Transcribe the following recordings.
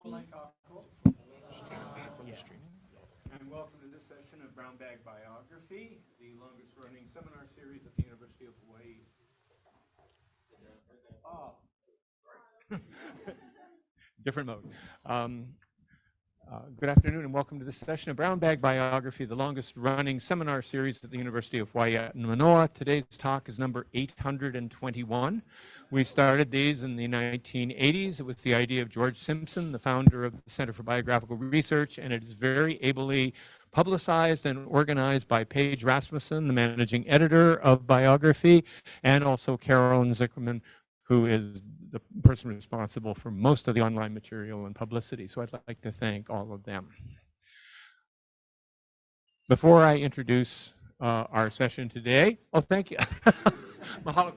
And welcome to this session of Brown Bag Biography, the longest running seminar series at the University of Hawaii. Different mode. Good afternoon and welcome to this session of Brown Bag Biography, the longest running seminar series at the University of Hawaii at Manoa. Today's talk is number 821. We started these in the 1980s. It was the idea of George Simpson, the founder of the Center for Biographical Research, and it is very ably publicized and organized by Paige Rasmussen, the managing editor of Biography, and also Carolyn Zickerman, who is the person responsible for most of the online material and publicity. So I'd like to thank all of them. Before I introduce our session today, thank you. Mahalo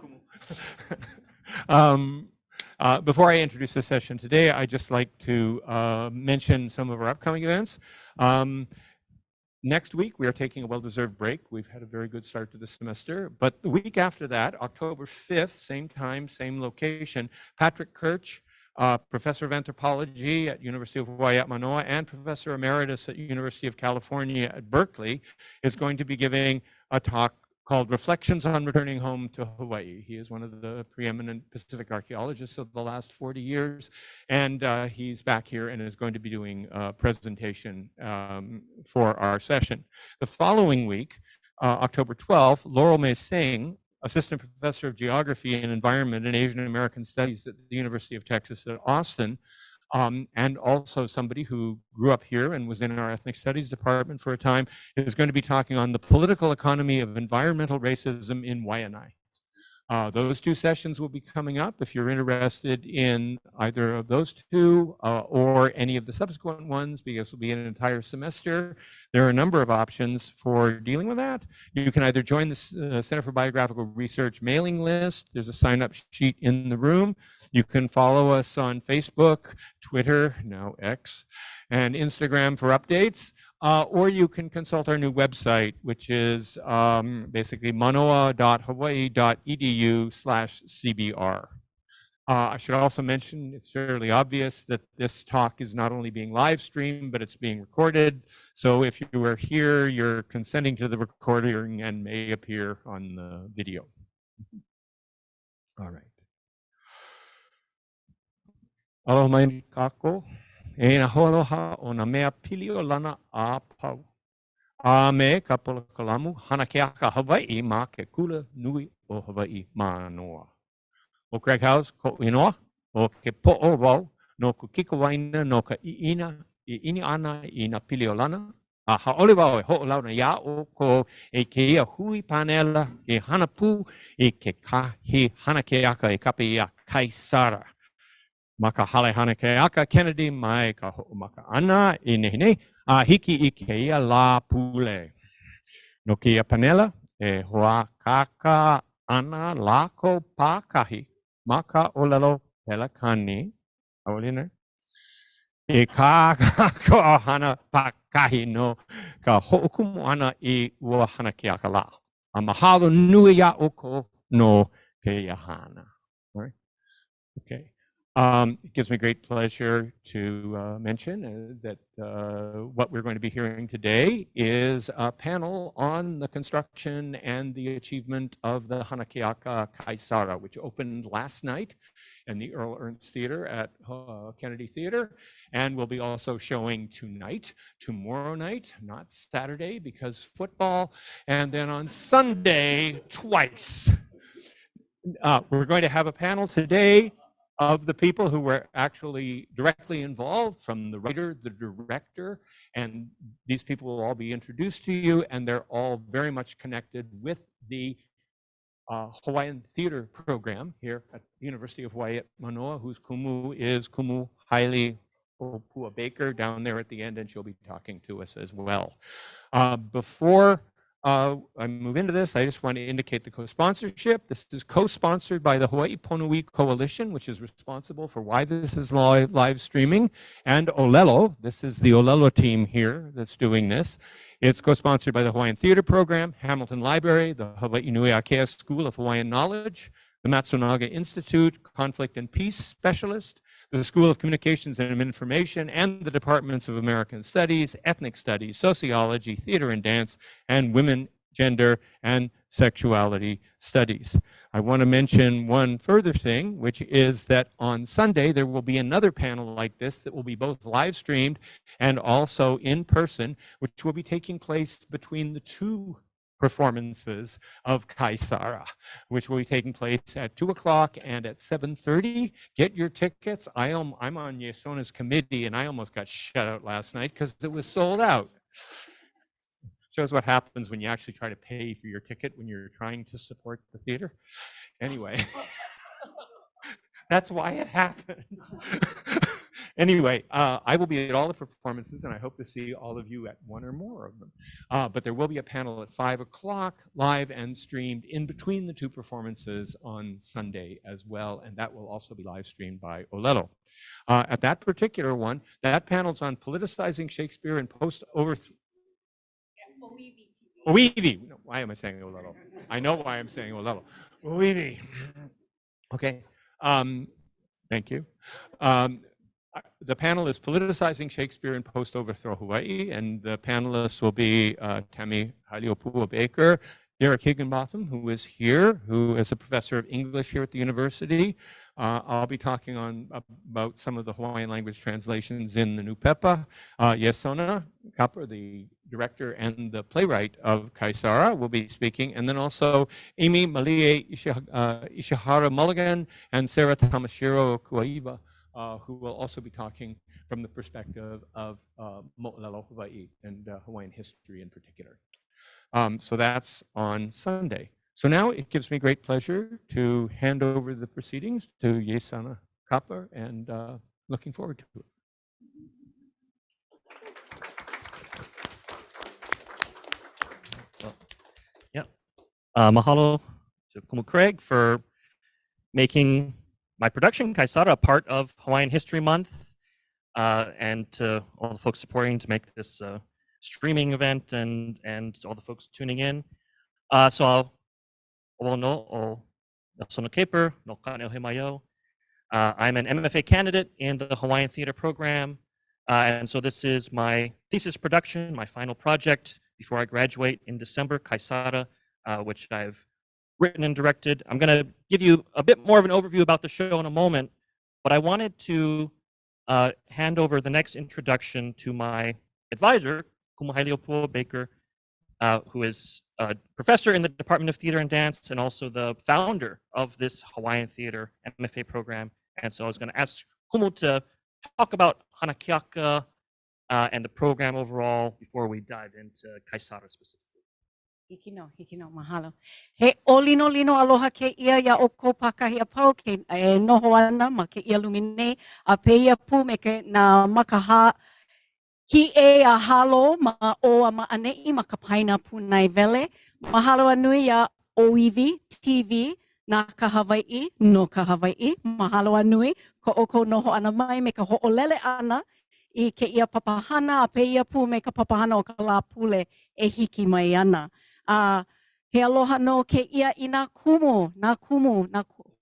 kumu. Before I introduce the session today, I'd just like to mention some of our upcoming events. Next week, we are taking a well-deserved break. We've had a very good start to the semester. But the week after that, October 5th, same time, same location, Patrick Kirch, professor of anthropology at University of Hawaii at Manoa and professor emeritus at University of California at Berkeley, is going to be giving a talk called Reflections on Returning Home to Hawaii. He is one of the preeminent Pacific archaeologists of the last 40 years, and he's back here and is going to be doing a presentation for our session. The following week, October 12th, Laurel May Singh, assistant professor of geography and environment and Asian American studies at the University of Texas at Austin, and also somebody who grew up here and was in our ethnic studies department for a time, is going to be talking on the political economy of environmental racism in Waianae. Those two sessions will be coming up. If you're interested in either of those two or any of the subsequent ones, because it will be an entire semester, there are a number of options for dealing with that. You can either join the Center for Biographical Research mailing list. There's a sign-up sheet in the room. You can follow us on Facebook, Twitter, now X, and Instagram for updates. Or you can consult our new website, which is basically manoa.hawaii.edu/CBR. I should also mention, it's fairly obvious that this talk is not only being live streamed, but it's being recorded. So if you are here, you're consenting to the recording and may appear on the video. All right. Aloha mai kako. E na holoha o na mea pilio lana a pau. A me ka polokalamu hana ke aka Hawaii ma ke kula nui o Hawaii manoa. O Craig House ko inoa o ke po'o wau no ku kikawaina no ka ini ana I na pilio lana. A haole wau e ho'olau na ia o ko e ke ia hui panela e hana pu e ke kahi hana ke aka e kape ia kaisara. Maka hale hana ke aka Kennedy mai ka ho'omaka ana I nehine a hiki I ke ia la pule. No ke ia panela e hoa kaka ana lako pakahi maka ʻŌlelo pelakani aolina e ka ko hana pakahi no ka ho'okumu ana I ua hana ke aka la. A mahalo nui ia oko no ke ia hana. All right. Okay. It gives me great pleasure to mention that what we're going to be hearing today is a panel on the construction and the achievement of the Hanakeaka Kaisara, which opened last night in the Earl Ernst Theater at Kennedy Theater, and will be also showing tonight, tomorrow night, not Saturday because football, and then on Sunday twice. We're going to have a panel today of the people who were actually directly involved, from the writer, the director, and these people will all be introduced to you, and they're all very much connected with the Hawaiian theater program here at the University of Hawaii at Manoa, whose kumu is Kumu Haile Opua Baker down there at the end, and she'll be talking to us as well. Before I move into this, I just want to indicate the co-sponsorship. This is co-sponsored by the Hawaii Ponui Coalition, which is responsible for why this is live streaming, and ʻŌlelo. This is the ʻŌlelo team here that's doing this. It's co-sponsored by the Hawaiian Theater Program, Hamilton Library, the Hawaii Nui Akea School of Hawaiian Knowledge, the Matsunaga Institute, Conflict and Peace Specialist, the School of Communications and Information, and the Departments of American Studies, Ethnic Studies, Sociology, Theater and Dance, and Women, Gender, and Sexuality Studies. I want to mention one further thing, which is that on Sunday there will be another panel like this that will be both live streamed and also in person, which will be taking place between the two performances of Kaisara, which will be taking place at 2 o'clock and at 7:30. Get your tickets. I'm on Yesona's committee, and I almost got shut out last night because it was sold out. Shows what happens when you actually try to pay for your ticket when you're trying to support the theater. Anyway, that's why it happened. Anyway, I will be at all the performances, and I hope to see all of you at one or more of them. But there will be a panel at 5 o'clock, live and streamed in between the two performances on Sunday as well, and that will also be live streamed by ʻŌlelo. At that particular one, that panel's on politicizing Shakespeare and Hawaiʻi. Why am I saying ʻŌlelo? I know why I'm saying ʻŌlelo. Hawaiʻi. Okay. Thank you. The panel is politicizing Shakespeare in post-overthrow Hawaii, and the panelists will be Tammy Haliopua Baker, Derek Higginbotham, who is here, who is a professor of English here at the university. I'll be talking about some of the Hawaiian language translations in the New Pepa. Yesona Kappa, the director and the playwright of Kaisara, will be speaking. And then also Amy Malie Ishihara Mulligan and Sarah Tamashiro Kuaiba, who will also be talking from the perspective of Mo'olelo Hawaii and Hawaiian history in particular. So that's on Sunday. So now it gives me great pleasure to hand over the proceedings to Yesona Kappa, and looking forward to it. Mahalo to Kumu Craig for making my production, Kaisara, a part of Hawaiian History Month, and to all the folks supporting to make this streaming event, and all the folks tuning in. So I'm an MFA candidate in the Hawaiian Theater program, and so this is my thesis production, my final project before I graduate in December, Kaisara, which I've written and directed. I'm going to give you a bit more of an overview about the show in a moment, but I wanted to hand over the next introduction to my advisor, Kumuhailiopua Baker, who is a professor in the Department of Theater and Dance and also the founder of this Hawaiian Theater MFA program. And so I was going to ask Kumu to talk about Hanakeaka and the program overall before we dive into Kaisara specifically. Hikino, mahalo. He olino aloha ke ia ya o ko pakahi a pau ke e noho ana ma ke ia lumine a peia pu me ke na makaha ki e a halo ma o a maanei ma ka paina pu nai vele. Mahalo anui ya OEV TV na ka Hawaiʻi no ka Hawaiʻi. Mahalo anui ko oko noho ana mai me ka hoʻolele ana I ke ia papahana a peia pu me ka papahana o ka lā pule e hiki mai ana. He aloha no ke ia I nā kumu, na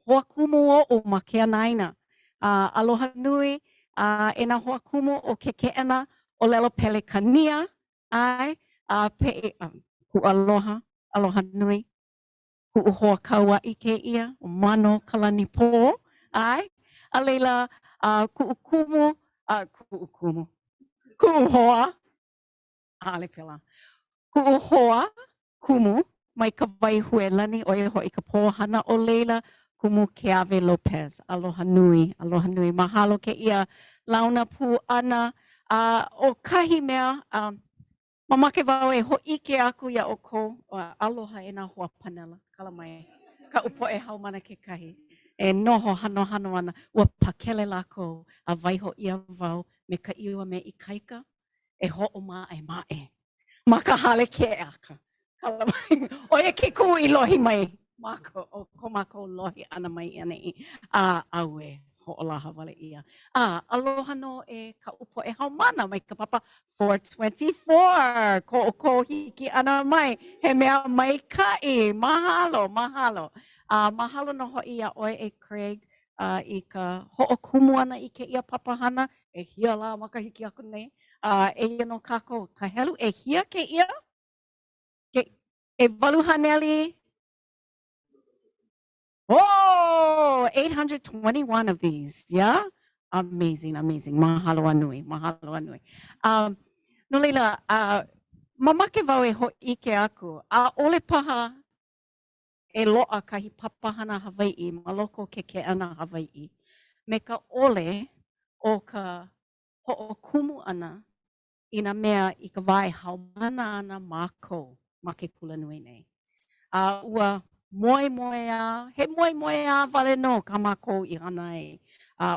hoa kumu o ma ke anaina. Aloha nui e nā hoa kumu o ke keʻena ʻŌlelo pelekania. Ai, ku aloha nui. Ku hoa kaua I ke ia, o mano kalani pō. Ai, a leila ku kumu, ku hoa. Ale pela. Ku hoa. Kumu, mai ka waihuelani o e hoi ka pōhana o leila, Kumu Keave Lopez. Aloha nui. Mahalo ke ia launa pu ana. O kahi mea, mamake wau e hoʻike aku ia o ko, aloha e nā hoa panela. Kala mai, ka upo e haumana ke kahi. E noho hano ana, ua pakele lako a waiho ia wau me ka iwa me I kaika, e hoʻo mae. Ma ka hale ke aka. Oia ke ku I lohi mai. Mako, o ko mako lohi ana mai ana I aue hoʻolaha wale ia. Aloha no e ka upo e haumana mai ka papa 424. Ko hiki ana mai. He mea mai kai. Mahalo. Mahalo no hoi ia oi e Craig I ka ho'okumu ana I ke ia papahana, e hia la makahiki aku nei. E ia no kako, ka helu e hia ke ia? E waluhaneli? Oh, 821 of these, yeah? Amazing, amazing. Mahalo anui, mahalo anui. No leila, mamake wau e ho'ike aku, a ole paha e loa kahi papahana Hawaiʻi, ma loko ke keʻana Hawaiʻi. Me ka ole o ka hoʻokumu ana I nā mea I ka wae haumana ana mākou ma ke kulanui nei. Ua moe moe a, he moe moe a wale no ka mākou I hana e.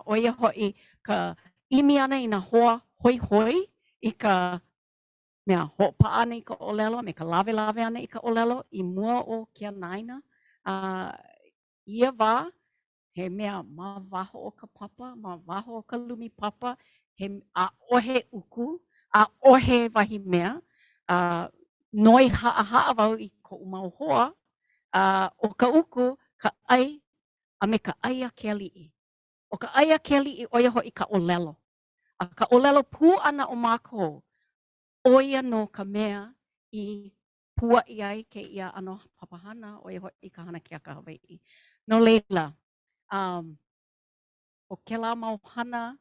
O ia hoʻi ka imi ana I nā hoa hoi hoi I ka mea hoʻopaʻa ana I ka ʻōlelo, me ka lawe lawe ana I ka ʻōlelo I mua o ke anaina. Ia wā, he mea ma waho o ka papa, ma waho o ka lumi papa, he ʻaʻohe uku, ʻaʻohe wahi mea. Noi haa wau I koʻu mau hoa, o ka uku, ka ʻai, a me ka ʻai a ke aliʻi. O ka ʻai a ke aliʻi o ia hoʻi ka ʻōlelo. A ka ʻōlelo pū ana o mākou, o ia no ka mea I puaʻi ai ke ia ano papahana o ia hoʻi ka hana keaka Hawaiʻi. No leila, o kēlā mau hana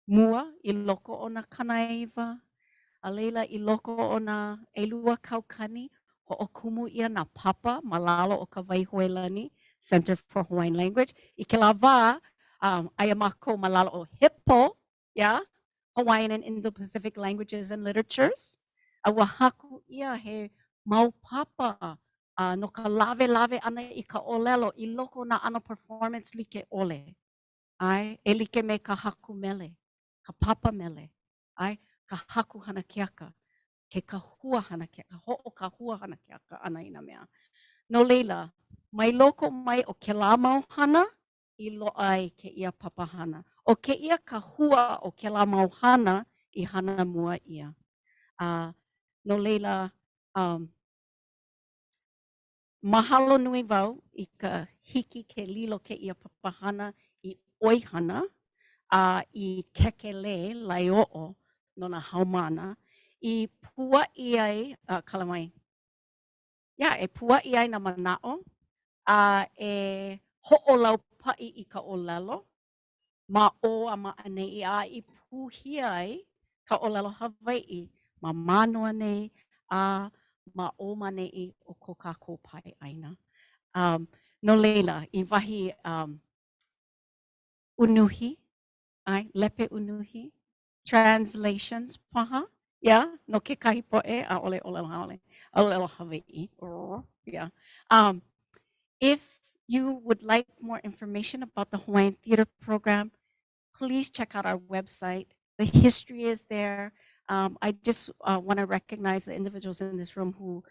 mua I loko o nā kanaiwa, a leila I loko o nā ʻelua kaukani, hoʻokumu ia nā papa ma lalo o ka waihoelani, Center for Hawaiian Language. I kēlā wā, aia mākou ma lalo o HIPPO, yeah? Hawaiian and Indo-Pacific Languages and Literatures. Ua haku ia he mau papa no ka lawe lawe ana I ka ʻōlelo I loko na ano performance like ole. Ai, e like me ka haku mele, ka papa mele, ai, ka haku hana keaka, ke kahua hana keaka, ho'o ka hua hana keaka ana I nā mea. No leila, mai loko mai o kēlā mau hana, I loa ai ke ia papahana. O ke ia kahua o kēlā mau hana, I hana mua ia. No leila, mahalo nui wau I ka hiki ke lilo ke ia papahana I ʻoihana, I kekele laiōʻo no nā haumana, I puaʻi ai, kalamai, e puaʻi ai nā manaʻo, e hoʻolau paʻi I ka ʻōlelo, ma o a maʻaneʻi a I puhia ai ka ʻōlelo Hawaiʻi, ma manoa nei, a ma o maneʻi o ko kākou pai ʻaina. No leila, I wahi unuhi, ai, lepe unuhi, translations paha, yeah, no ke kahi poʻe, a ole ʻōlelo Hawaiʻi, yeah. If you would like more information about the Hawaiian Theater Program, please check out our website. The history is there. I just want to recognize the individuals in this room who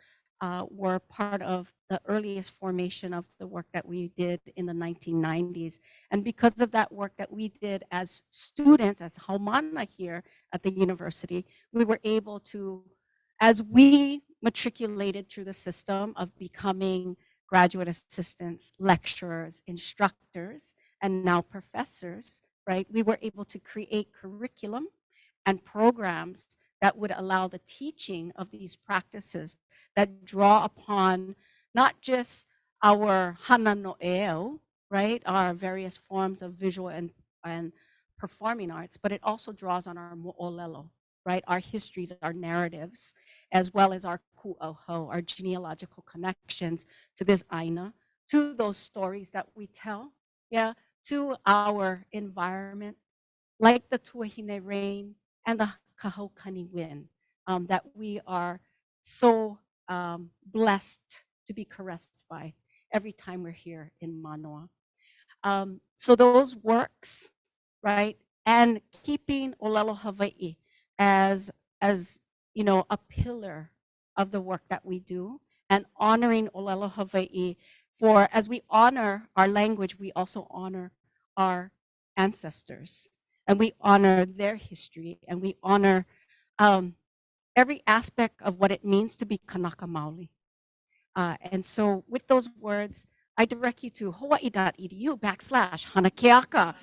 were part of the earliest formation of the work that we did in the 1990s. And because of that work that we did as students, as haumana here at the university, we were able to, as we matriculated through the system of becoming graduate assistants, lecturers, instructors, and now professors, right? We were able to create curriculum and programs that would allow the teaching of these practices that draw upon not just our hana no eo, right? Our various forms of visual and performing arts, but it also draws on our mo'olelo, right? Our histories, our narratives, as well as our ku'oho, our genealogical connections to this aina, to those stories that we tell, yeah, to our environment, like the tuahine rain and the kahaukani wind, that we are so blessed to be caressed by every time we're here in Manoa. So those works, right, and keeping ʻŌlelo Hawaiʻi as you know, a pillar of the work that we do, and honoring ʻŌlelo Hawaiʻi, for as we honor our language, we also honor our ancestors, and we honor their history, and we honor every aspect of what it means to be Kanaka Maoli. And so with those words, I direct you to hawaii.edu/hanakeaka.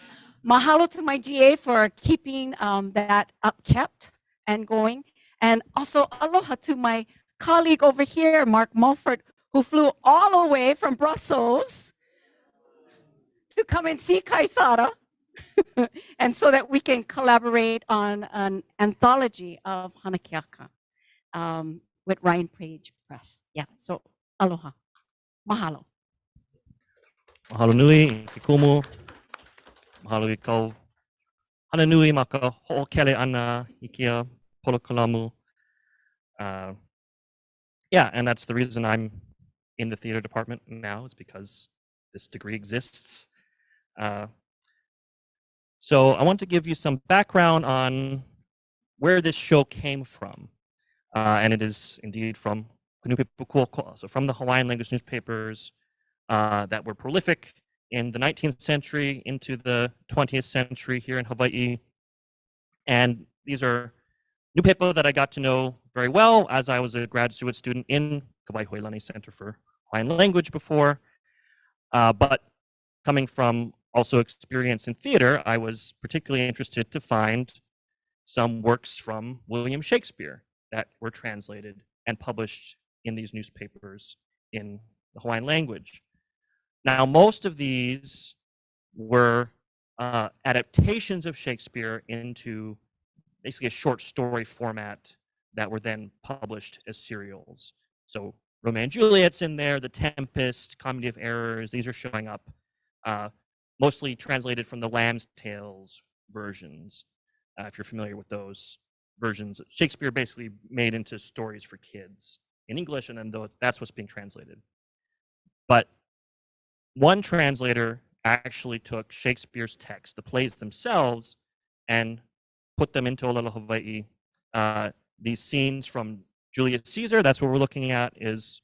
Mahalo to my GA for keeping that upkept and going. And also aloha to my colleague over here, Mark Mulford, who flew all the way from Brussels to come and see Kaisara. And so that we can collaborate on an anthology of Hanakeaka with Ryan Page Press. Yeah, so aloha. Mahalo. Mahalo nui, ke kumu. Mahalo I kau. Hana nui ma ka ho'okele ana I kia polokalamu. Yeah, and that's the reason I'm in the theater department now. It's because this degree exists. So I want to give you some background on where this show came from. And it is indeed from Kunupipukuokoa, so from the Hawaiian language newspapers that were prolific in the 19th century into the 20th century here in Hawaii. And these are newspaper that I got to know very well as I was a graduate student in Kawaiʻi Center for Hawaiian Language before. But coming from also experience in theater, I was particularly interested to find some works from William Shakespeare that were translated and published in these newspapers in the Hawaiian language. Now, most of these were adaptations of Shakespeare into basically a short story format that were then published as serials. So Romeo and Juliet's in there, The Tempest, Comedy of Errors, these are showing up, mostly translated from the Lamb's Tales versions, if you're familiar with those versions. Shakespeare basically made into stories for kids in English, and then that's what's being translated. But one translator actually took Shakespeare's text, the plays themselves, and put them into ʻŌlelo Hawaii. These scenes from Julius Caesar, that's what we're looking at, is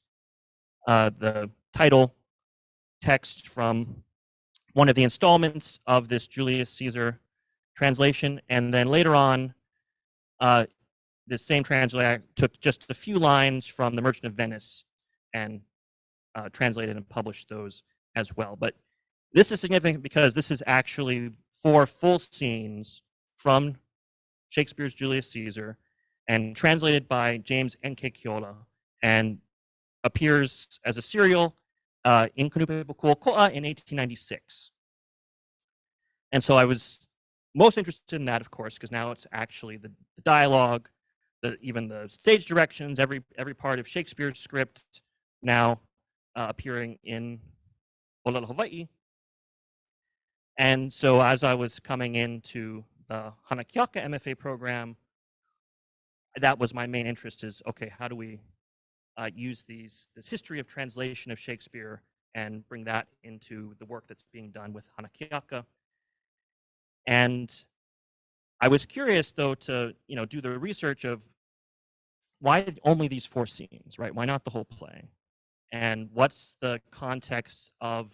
the title text from one of the installments of this Julius Caesar translation. And then later on, this same translator took just a few lines from The Merchant of Venice and translated and published those as well. But this is significant because this is actually 4 full scenes from Shakespeare's Julius Caesar and translated by James N.K. Keola and appears as a serial in Kunupipukuokoa in 1896. And so I was most interested in that, of course, because now it's actually the dialogue, even the stage directions, every part of Shakespeare's script now appearing in ʻŌlelo Hawaii. And so as I was coming into the Hanakeaka MFA program, that was my main interest is, okay, how do we use this history of translation of Shakespeare and bring that into the work that's being done with Hanakeaka. And I was curious, though, to do the research of why only these 4 scenes, right? Why not the whole play? And what's the context of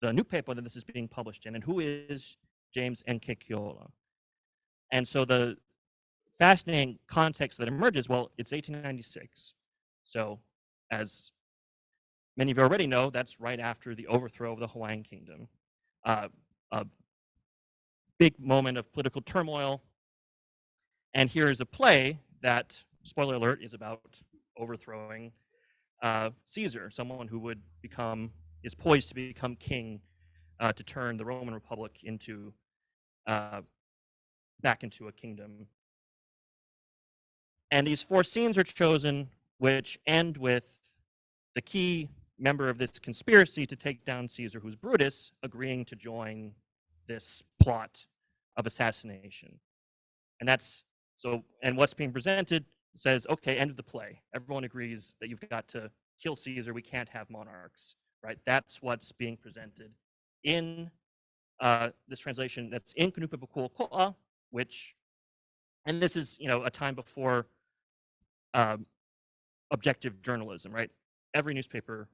the newspaper that this is being published in, and who is James N.K. Keola? And so the fascinating context that emerges, well, it's 1896. So as many of you already know, that's right after the overthrow of the Hawaiian Kingdom. A big moment of political turmoil. And here is a play that, spoiler alert, is about overthrowing Caesar, someone who is poised to become king to turn the Roman Republic into back into a kingdom. And these 4 scenes are chosen, which end with the key member of this conspiracy to take down Caesar, who's Brutus, agreeing to join this plot of assassination. And and what's being presented says, okay, end of the play. Everyone agrees that you've got to kill Caesar. We can't have monarchs, right? That's what's being presented in this translation that's in Kunupipukuokoa, and this is, a time before objective journalism, right? Every newspaper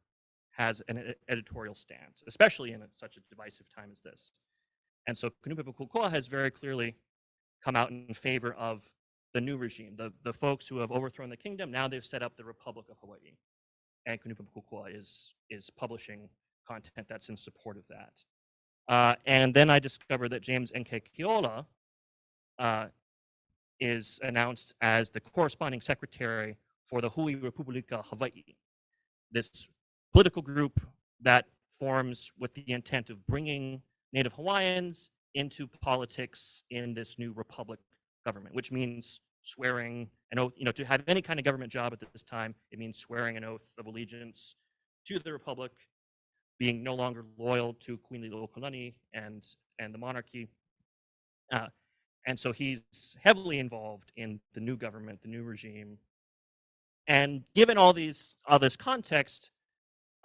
has an editorial stance, especially in such a divisive time as this. And so Kunupipukuokoa has very clearly come out in favor of the new regime, the folks who have overthrown the kingdom. Now they've set up the Republic of Hawaii, and Kunupipukuokoa is publishing content that's in support of that. And then I discovered that James N.K. Keola is announced as the corresponding secretary for the Hui Republika Hawaiʻi, this political group that forms with the intent of bringing Native Hawaiians into politics in this new republic government, which means swearing an oath, to have any kind of government job at this time, it means swearing an oath of allegiance to the republic, being no longer loyal to Queen Liliuokalani and the monarchy. And so he's heavily involved in the new government, the new regime. And given all this context,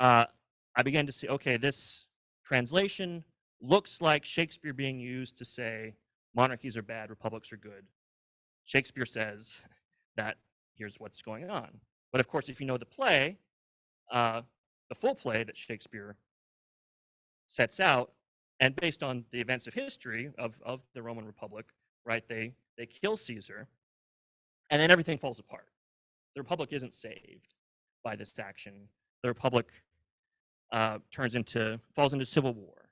I began to see, okay, this translation looks like Shakespeare being used to say monarchies are bad, republics are good. Shakespeare says that here's what's going on. But of course, if you know the play, the full play that Shakespeare sets out, and based on the events of history of the Roman Republic, right, they kill Caesar, and then everything falls apart. The Republic isn't saved by this action. The Republic falls into civil war,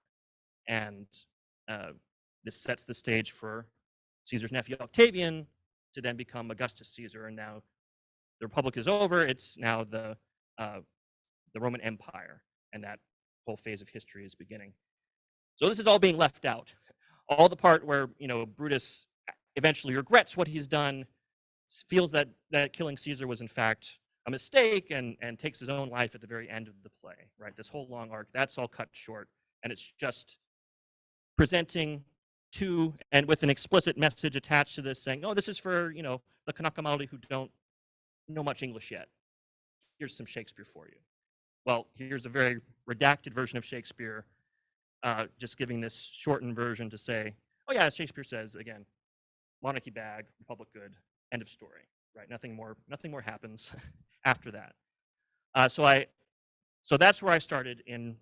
and this sets the stage for Caesar's nephew Octavian to then become Augustus Caesar, and now the Republic is over. It's now the Roman Empire, and that whole phase of history is beginning. So this is all being left out. All the part where Brutus eventually regrets what he's done, feels that killing Caesar was in fact a mistake, and takes his own life at the very end of the play. Right, this whole long arc, that's all cut short, and it's just presenting to and with an explicit message attached to this, saying, "Oh, this is for the Kanaka Maoli who don't know much English yet. Here's some Shakespeare for you." Well, here's a very redacted version of Shakespeare, just giving this shortened version to say, "Oh yeah, as Shakespeare says again, monarchy bad, republic good, end of story." Right? Nothing more happens after that. So that's where I started in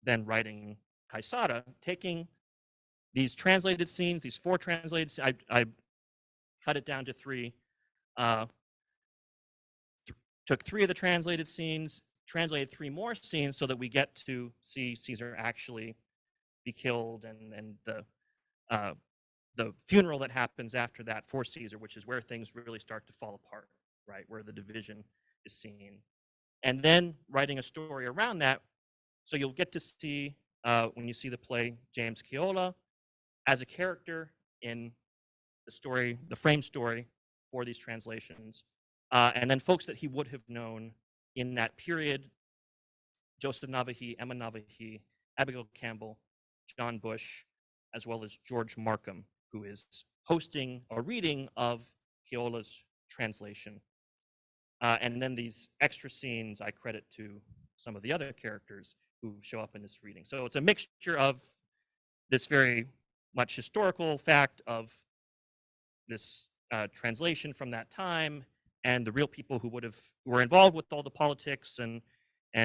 then writing Kaisara, taking these translated scenes, these 4 translated scenes, I cut it down to 3. Took 3 of the translated scenes, translated 3 more scenes so that we get to see Caesar actually be killed, and the funeral that happens after that for Caesar, which is where things really start to fall apart, right, where the division is seen. And then writing a story around that, so you'll get to see, when you see the play, James Keola as a character in the story, the frame story for these translations, and then folks that he would have known in that period: Joseph Navahi, Emma Navahi, Abigail Campbell, John Bush, as well as George Markham, who is hosting a reading of Keola's translation. And then these extra scenes I credit to some of the other characters who show up in this reading. So it's a mixture of this very much historical fact of this translation from that time, and the real people who were involved with all the politics and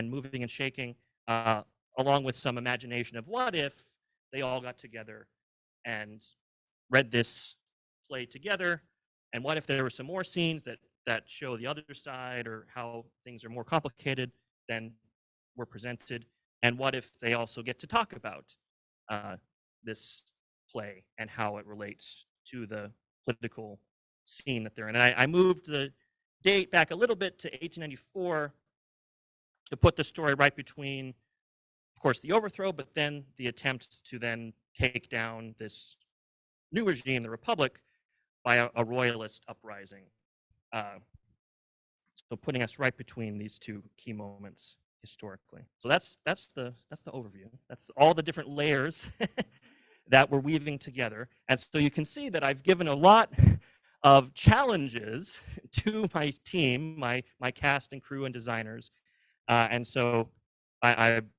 moving and shaking, along with some imagination of what if they all got together and read this play together, and what if there were some more scenes that show the other side, or how things are more complicated than were presented, and what if they also get to talk about this play and how it relates to the political scene that they're in. And I moved the date back a little bit to 1894 to put the story right between, of course, the overthrow, but then the attempt to then take down this new regime, the Republic, by a royalist uprising. So putting us right between these 2 key moments historically. So that's the overview. That's all the different layers that we're weaving together. And so you can see that I've given a lot of challenges to my team, my cast and crew and designers. And so I'm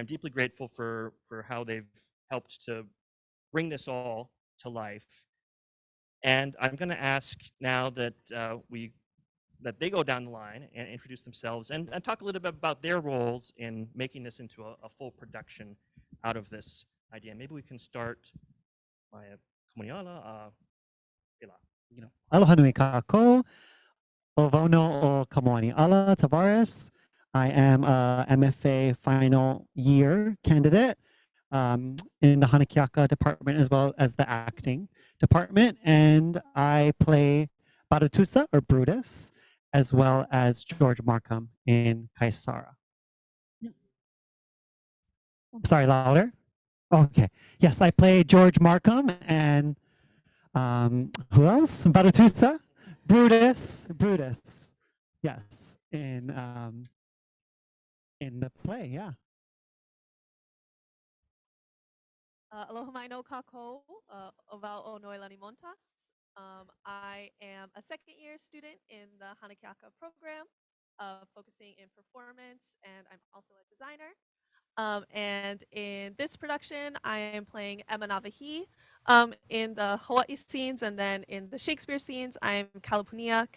deeply grateful for how they've helped to bring this all to life. And I'm going to ask now that they go down the line and introduce themselves and talk a little bit about their roles in making this into a full production out of this idea. Maybe we can start by Kamoiala Ila. Aloha nui kako, o wauno o Kamoani Ala Tavares. I am a MFA final year candidate in the Hanakiaka department as well as the acting department. And I play Baratusa or Brutus, as well as George Markham in Kaisara. I'm sorry, louder. Okay. Yes, I play George Markham and who else? Baratusa, Brutus. Yes, in the play. Yeah. Aloha mai no kākou, Oval o Noelani Montas. I am a second year student in the Hanakiaka program, focusing in performance, and I'm also a designer. And in this production, I am playing Emma Navahi in the Hawaiʻi scenes, and then in the Shakespeare scenes, I'm Calpurnia,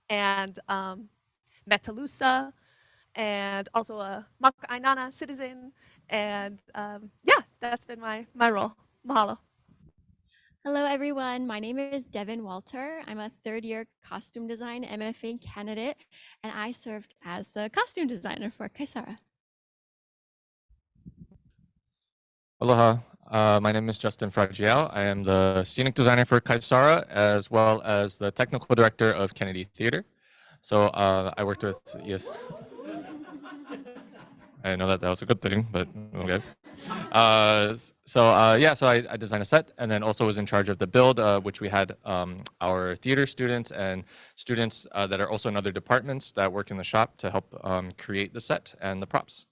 and Metalusa, and also a Maka'ainana citizen. And yeah, that's been my role. Mahalo. Hello, everyone. My name is Devin Walter. I'm a third-year costume design MFA candidate, and I served as the costume designer for Kaisara. Aloha, my name is Justin Fragiel. I am the scenic designer for Kaisara, as well as the technical director of Kennedy Theater. So I worked with, yes. I know that was a good thing, but okay. So I designed a set, and then also was in charge of the build, which we had our theater students and students that are also in other departments that work in the shop to help create the set and the props.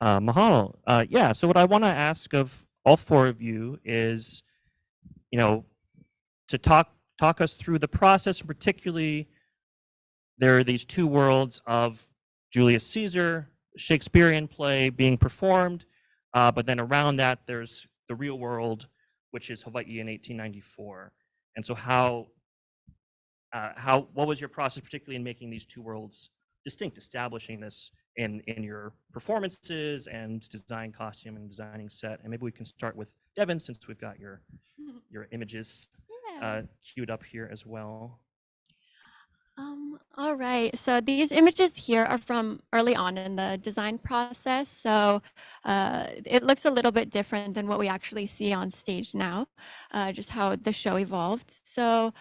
Mahalo. Yeah, so what I want to ask of all four of you is, to talk us through the process, particularly there are these two worlds of Julius Caesar, Shakespearean play being performed, but then around that there's the real world, which is Hawaii in 1894. And so what was your process, particularly in making these two worlds distinct, establishing this in your performances and design costume and designing set? And maybe we can start with Devin, since we've got your images queued up here as well. All right, so these images here are from early on in the design process. So it looks a little bit different than what we actually see on stage now, just how the show evolved. So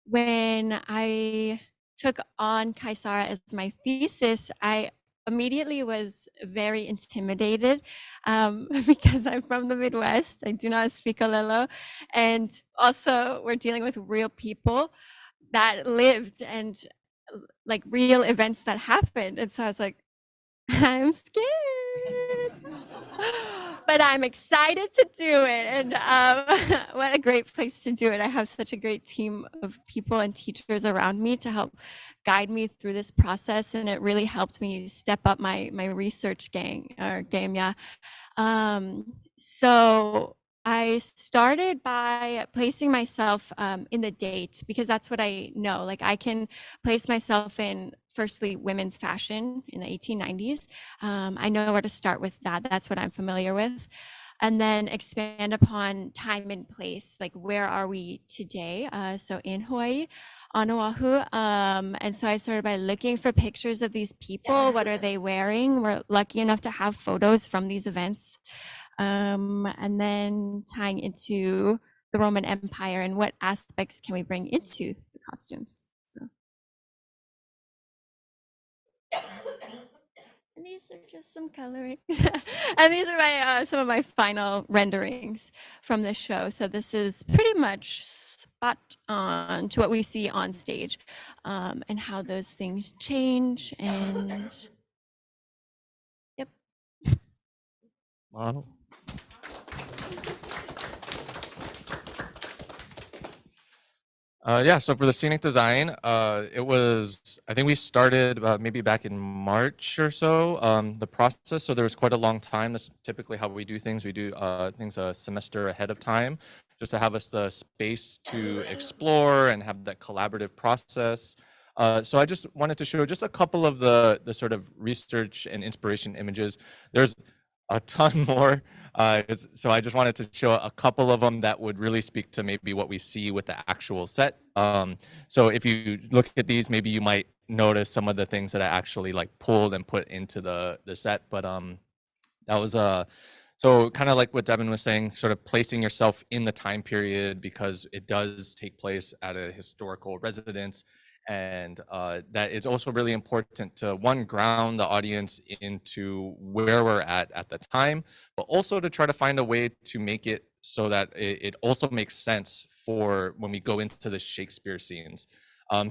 when I took on Kaisara as my thesis, I immediately was very intimidated because I'm from the Midwest. I do not speak ʻŌlelo. And also we're dealing with real people that lived and like real events that happened. And so I was like, I'm scared, but I'm excited to do it. And what a great place to do it. I have such a great team of people and teachers around me to help guide me through this process. And it really helped me step up my research game. So I started by placing myself in the date, because that's what I know. Like I can place myself in, firstly, women's fashion in the 1890s. I know where to start with that. That's what I'm familiar with. And then expand upon time and place, like where are we today? So in Hawaii, on Oahu. And so I started by looking for pictures of these people. What are they wearing? We're lucky enough to have photos from these events. And then tying into the Roman Empire and what aspects can we bring into the costumes. So, and these are just some coloring. And these are my some of my final renderings from the show. So this is pretty much spot on to what we see on stage, and how those things change. And yep. Model. So for the scenic design, it was, I think we started maybe back in March or so, the process. So there was quite a long time. That's typically how we do things. We do things a semester ahead of time, just to have us the space to explore and have that collaborative process. So I just wanted to show just a couple of the sort of research and inspiration images. There's a ton more. So I just wanted to show a couple of them that would really speak to maybe what we see with the actual set. So if you look at these, maybe you might notice some of the things that I actually like pulled and put into the set. But that was so kind of like what Devin was saying, sort of placing yourself in the time period because it does take place at a historical residence. And that it's also really important to, one, ground the audience into where we're at the time, but also to try to find a way to make it so that it also makes sense for when we go into the Shakespeare scenes.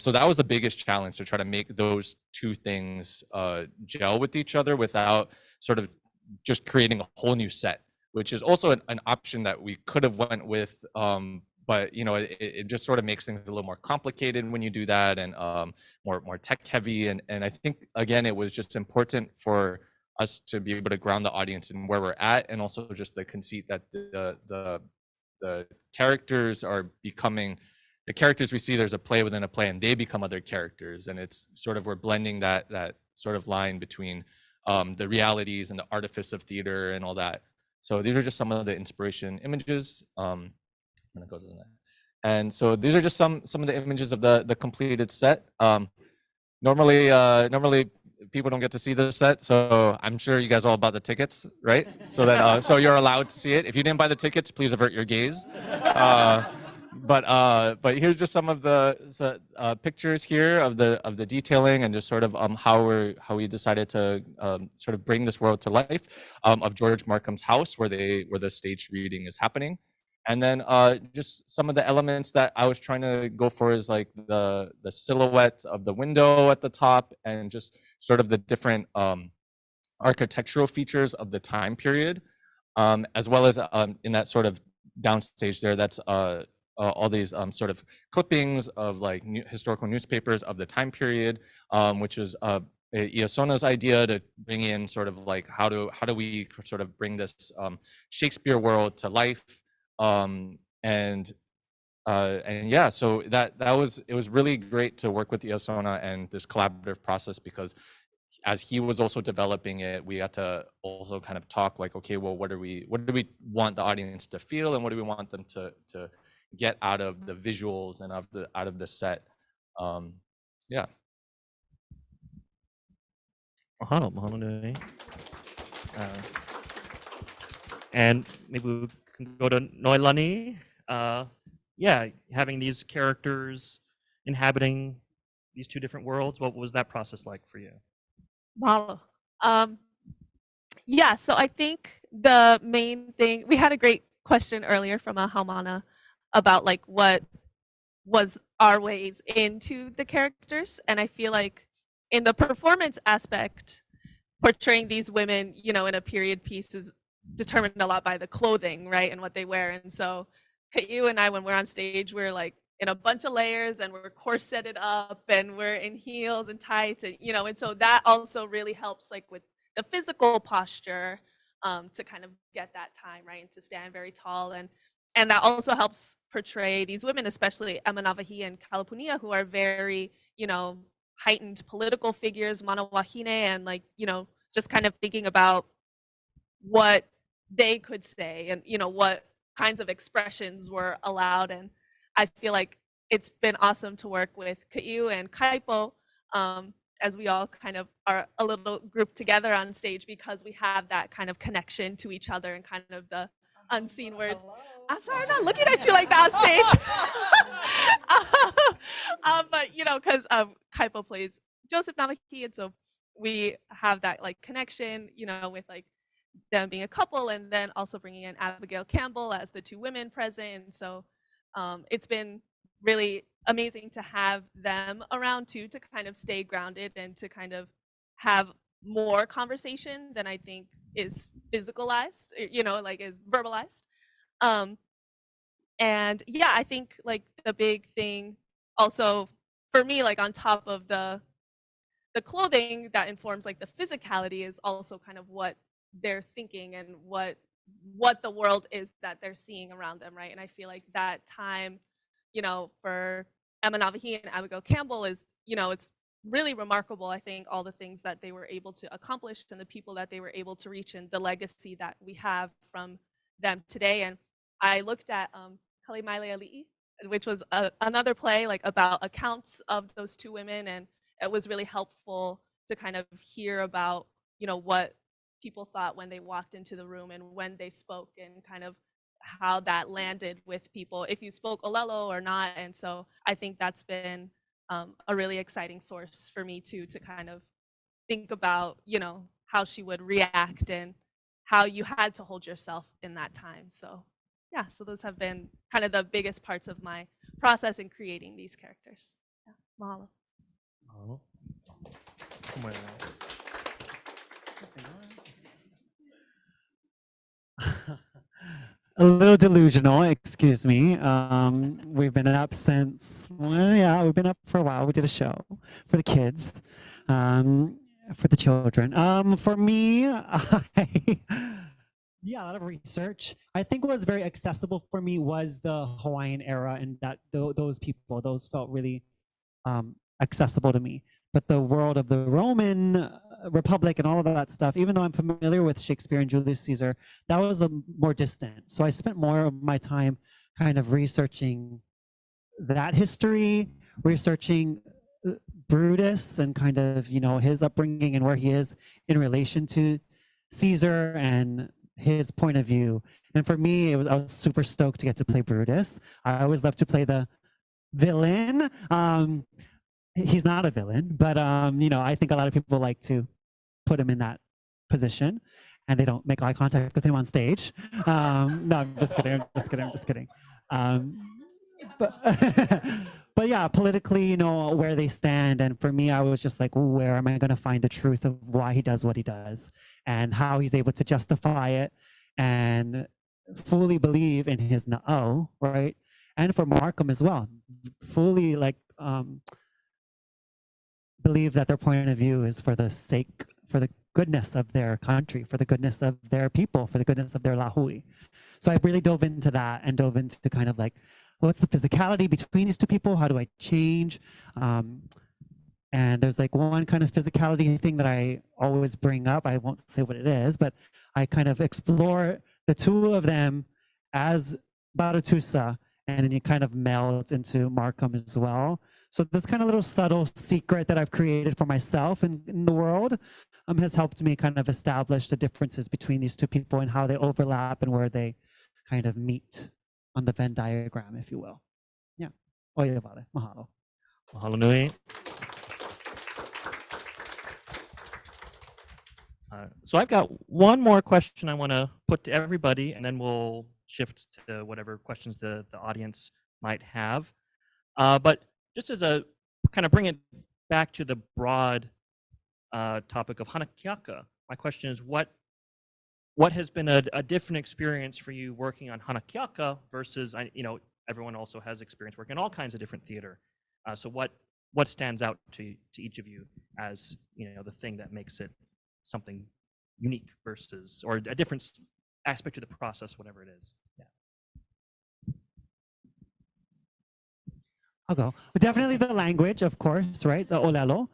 So that was the biggest challenge, to try to make those two things gel with each other without sort of just creating a whole new set, which is also an option that we could have went with, but you know, it just sort of makes things a little more complicated when you do that, and more tech heavy. And I think again, it was just important for us to be able to ground the audience in where we're at, and also just the conceit that the characters are becoming the characters we see. There's a play within a play, and they become other characters, and it's sort of, we're blending that sort of line between the realities and the artifice of theater and all that. So these are just some of the inspiration images. I'm gonna go to the next. And so these are just some of the images of the completed set. Normally people don't get to see the set, so I'm sure you guys all bought the tickets, right? So that so you're allowed to see it. If you didn't buy the tickets, please avert your gaze. But here's just some of the pictures here of the detailing, and just sort of how we decided to sort of bring this world to life, of George Markham's house where the stage reading is happening. And then just some of the elements that I was trying to go for is like the silhouette of the window at the top, and just sort of the different architectural features of the time period, as well as in that sort of downstage there, that's all these sort of clippings of like historical newspapers of the time period, which is Iasona's idea to bring in sort of like how do we sort of bring this Shakespeare world to life, and yeah, so it was really great to work with Iasona and this collaborative process, because as he was also developing it, we had to also kind of talk like, okay, well, what do we want the audience to feel, and what do we want them to get out of the visuals and out of the set. Yeah. Mahalo nui. And maybe we can go to Noelani. Yeah, having these characters inhabiting these two different worlds, what was that process like for you? Mahalo. Yeah, so I think the main thing, we had a great question earlier from a Haumana about like what was our ways into the characters, and I feel like in the performance aspect, portraying these women, you know, in a period piece is determined a lot by the clothing, right, and what they wear. And so you and I, when we're on stage, we're like in a bunch of layers, and we're corseted up, and we're in heels and tights, and you know, and so that also really helps like with the physical posture, to kind of get that time, right, and to stand very tall. And that also helps portray these women, especially Emanavahi and Kalapunia, who are very, you know, heightened political figures, Manawahine, and like, you know, just kind of thinking about what they could say, and, you know, what kinds of expressions were allowed. And I feel like it's been awesome to work with Ka'u and Kaipo, as we all kind of are a little group together on stage, because we have that kind of connection to each other and kind of the unseen words. I'm sorry, I'm not looking at you like that on stage. But you know, because Kaipo plays Joseph Namaki, and so we have that like connection, you know, with like them being a couple, and then also bringing in Abigail Campbell as the two women present. And so it's been really amazing to have them around too, to kind of stay grounded and to kind of have more conversation than I think is physicalized, you know, like is verbalized. And yeah, I think like the big thing also for me, like on top of the clothing that informs like the physicality, is also kind of what they're thinking and what the world is that they're seeing around them, right? And I feel like that time, you know, for Emma Navahi and Abigail Campbell is, you know, it's really remarkable, I think, all the things that they were able to accomplish and the people that they were able to reach and the legacy that we have from them today. And I looked at Kali Ali'i, which was another play like about accounts of those two women, and it was really helpful to kind of hear about, you know, what people thought when they walked into the room and when they spoke, and kind of how that landed with people, if you spoke ʻŌlelo or not. And so I think that's been a really exciting source for me too, to kind of think about, you know, how she would react and how you had to hold yourself in that time. So yeah, so those have been kind of the biggest parts of my process in creating these characters. Yeah. Mahalo. Oh. Como era? A little delusional, excuse me. We've been up since, well, yeah, we've been up for a while. We did a show for the kids, for the children. For me, yeah, a lot of research. I think what was very accessible for me was the Hawaiian era, and that those people, those felt really accessible to me. But the world of the Roman Republic and all of that stuff, even though I'm familiar with Shakespeare and Julius Caesar, that was more distant. So I spent more of my time kind of researching that history, researching Brutus and kind of, you know, his upbringing and where he is in relation to Caesar and his point of view. And for me, I was super stoked to get to play Brutus. I always love to play the villain. He's not a villain, but you know, I think a lot of people like to put him in that position, and they don't make eye contact with him on stage. No, I'm just kidding. I'm just kidding. But yeah, politically, you know, where they stand. And for me, I was just like, ooh, where am I going to find the truth of why he does what he does and how he's able to justify it and fully believe in his na'au, right? And for Markham as well, fully like believe that their point of view is for the sake, for the goodness of their country, for the goodness of their people, for the goodness of their lahui. So I really dove into that and dove into kind of like, what's the physicality between these two people? How do I change? And there's like one kind of physicality thing that I always bring up. I won't say what it is, but I kind of explore the two of them as Baratusa, and then you kind of meld into Markham as well. So this kind of little subtle secret that I've created for myself in the world has helped me kind of establish the differences between these two people and how they overlap and where they kind of meet on the Venn diagram, if you will. Yeah. Oia wale. Mahalo. Mahalo nui. So I've got one more question I want to put to everybody, and then we'll shift to whatever questions the audience might have. But just as a kind of bring it back to the broad topic of Hanakiaka, my question is what has been a different experience for you working on Hanakiaka versus, you know, everyone also has experience working in all kinds of different theater. So what stands out to each of you as, you know, the thing that makes it something unique versus, or a different aspect of the process, whatever it is? Yeah. I'll go. But definitely the language, of course, right? The ʻŌlelo.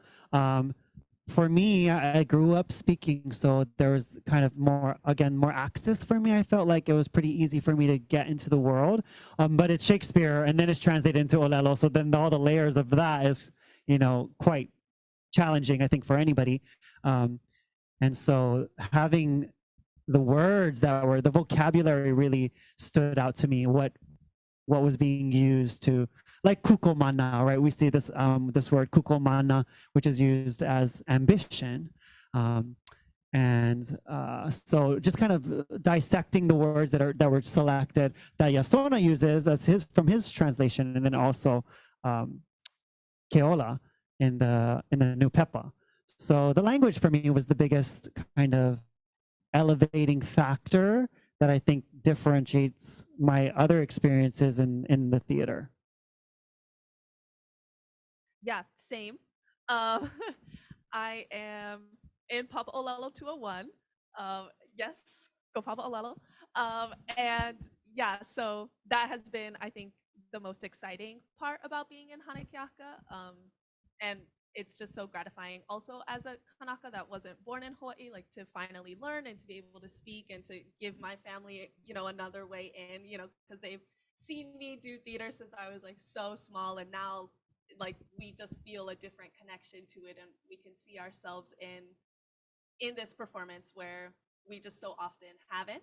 For me, I grew up speaking, so there was kind of more access for me. I felt like it was pretty easy for me to get into the world. But it's Shakespeare, and then it's translated into ʻŌlelo. So then all the layers of that is, you know, quite challenging, I think, for anybody. And so having the words that were, the vocabulary really stood out to me, what was being used to, like kukomana, right? We see this this word kukomana, which is used as ambition. So just kind of dissecting the words that were selected that Yasona uses as from his translation, and then also Keola in the New Pepa. So the language for me was the biggest kind of elevating factor that I think differentiates my other experiences in the theater. Yeah, same. I am in Papa ʻŌlelo 201. Yes, go Papa ʻŌlelo. And yeah, so that has been, I think, the most exciting part about being in Hanakiaka. And it's just so gratifying. Also, as a Kanaka that wasn't born in Hawaii, like to finally learn and to be able to speak and to give my family, you know, another way in, you know, because they've seen me do theater since I was like so small, and now like we just feel a different connection to it, and we can see ourselves in this performance where we just so often haven't.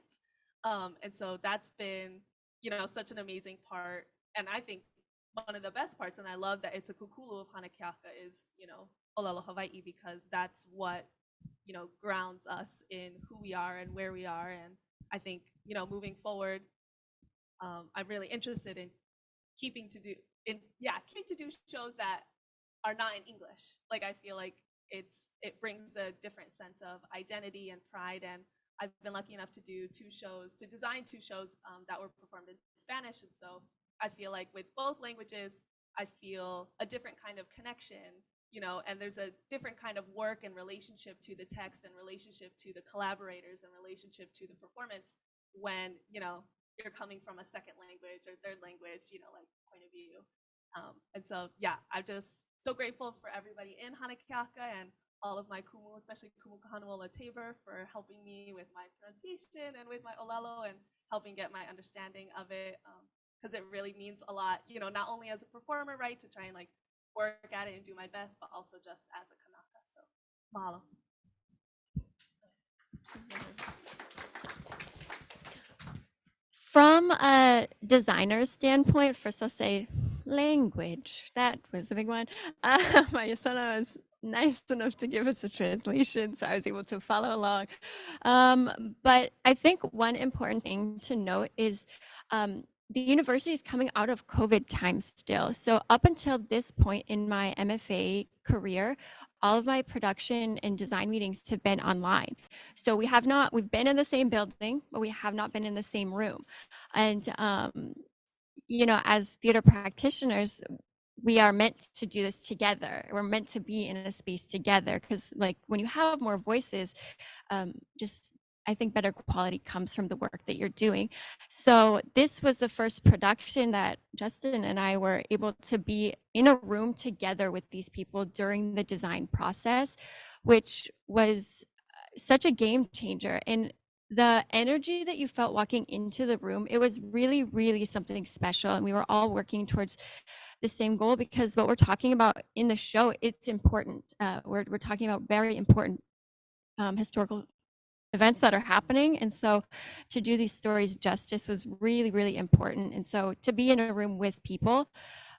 And so that's been, you know, such an amazing part. And I think one of the best parts, and I love that it's a kukulu of Hanakeaka, is, you know, ʻŌlelo Hawaiʻi, because that's what, you know, grounds us in who we are and where we are. And I think, you know, moving forward, I'm really interested in keeping to do shows that are not in English. Like I feel like it brings a different sense of identity and pride. And I've been lucky enough to design two shows that were performed in Spanish. And so I feel like with both languages, I feel a different kind of connection, you know, and there's a different kind of work and relationship to the text and relationship to the collaborators and relationship to the performance when, you know, you're coming from a second language or third language, you know, like point of view. And so, yeah, I'm just so grateful for everybody in Hanakeaka and all of my kumu, especially Kumu Kahanuola Tabor, for helping me with my pronunciation and with my ʻŌlelo and helping get my understanding of it. Because it really means a lot, you know, not only as a performer, right, to try and like work at it and do my best, but also just as a kanaka. So, mahalo. From a designer's standpoint, first I'll say language. That was a big one. My yasana was nice enough to give us a translation, so I was able to follow along. But I think one important thing to note is the university is coming out of COVID times still. So up until this point in my MFA career, all of my production and design meetings have been online. So we've been in the same building, but we have not been in the same room. And, you know, as theater practitioners, we are meant to do this together. We're meant to be in a space together, because like when you have more voices, I think better quality comes from the work that you're doing. So this was the first production that Justin and I were able to be in a room together with these people during the design process, which was such a game changer. And the energy that you felt walking into the room, it was really, really something special. And we were all working towards the same goal, because what we're talking about in the show, it's important. We're talking about very important historical events that are happening. And so to do these stories justice was really, really important. And so to be in a room with people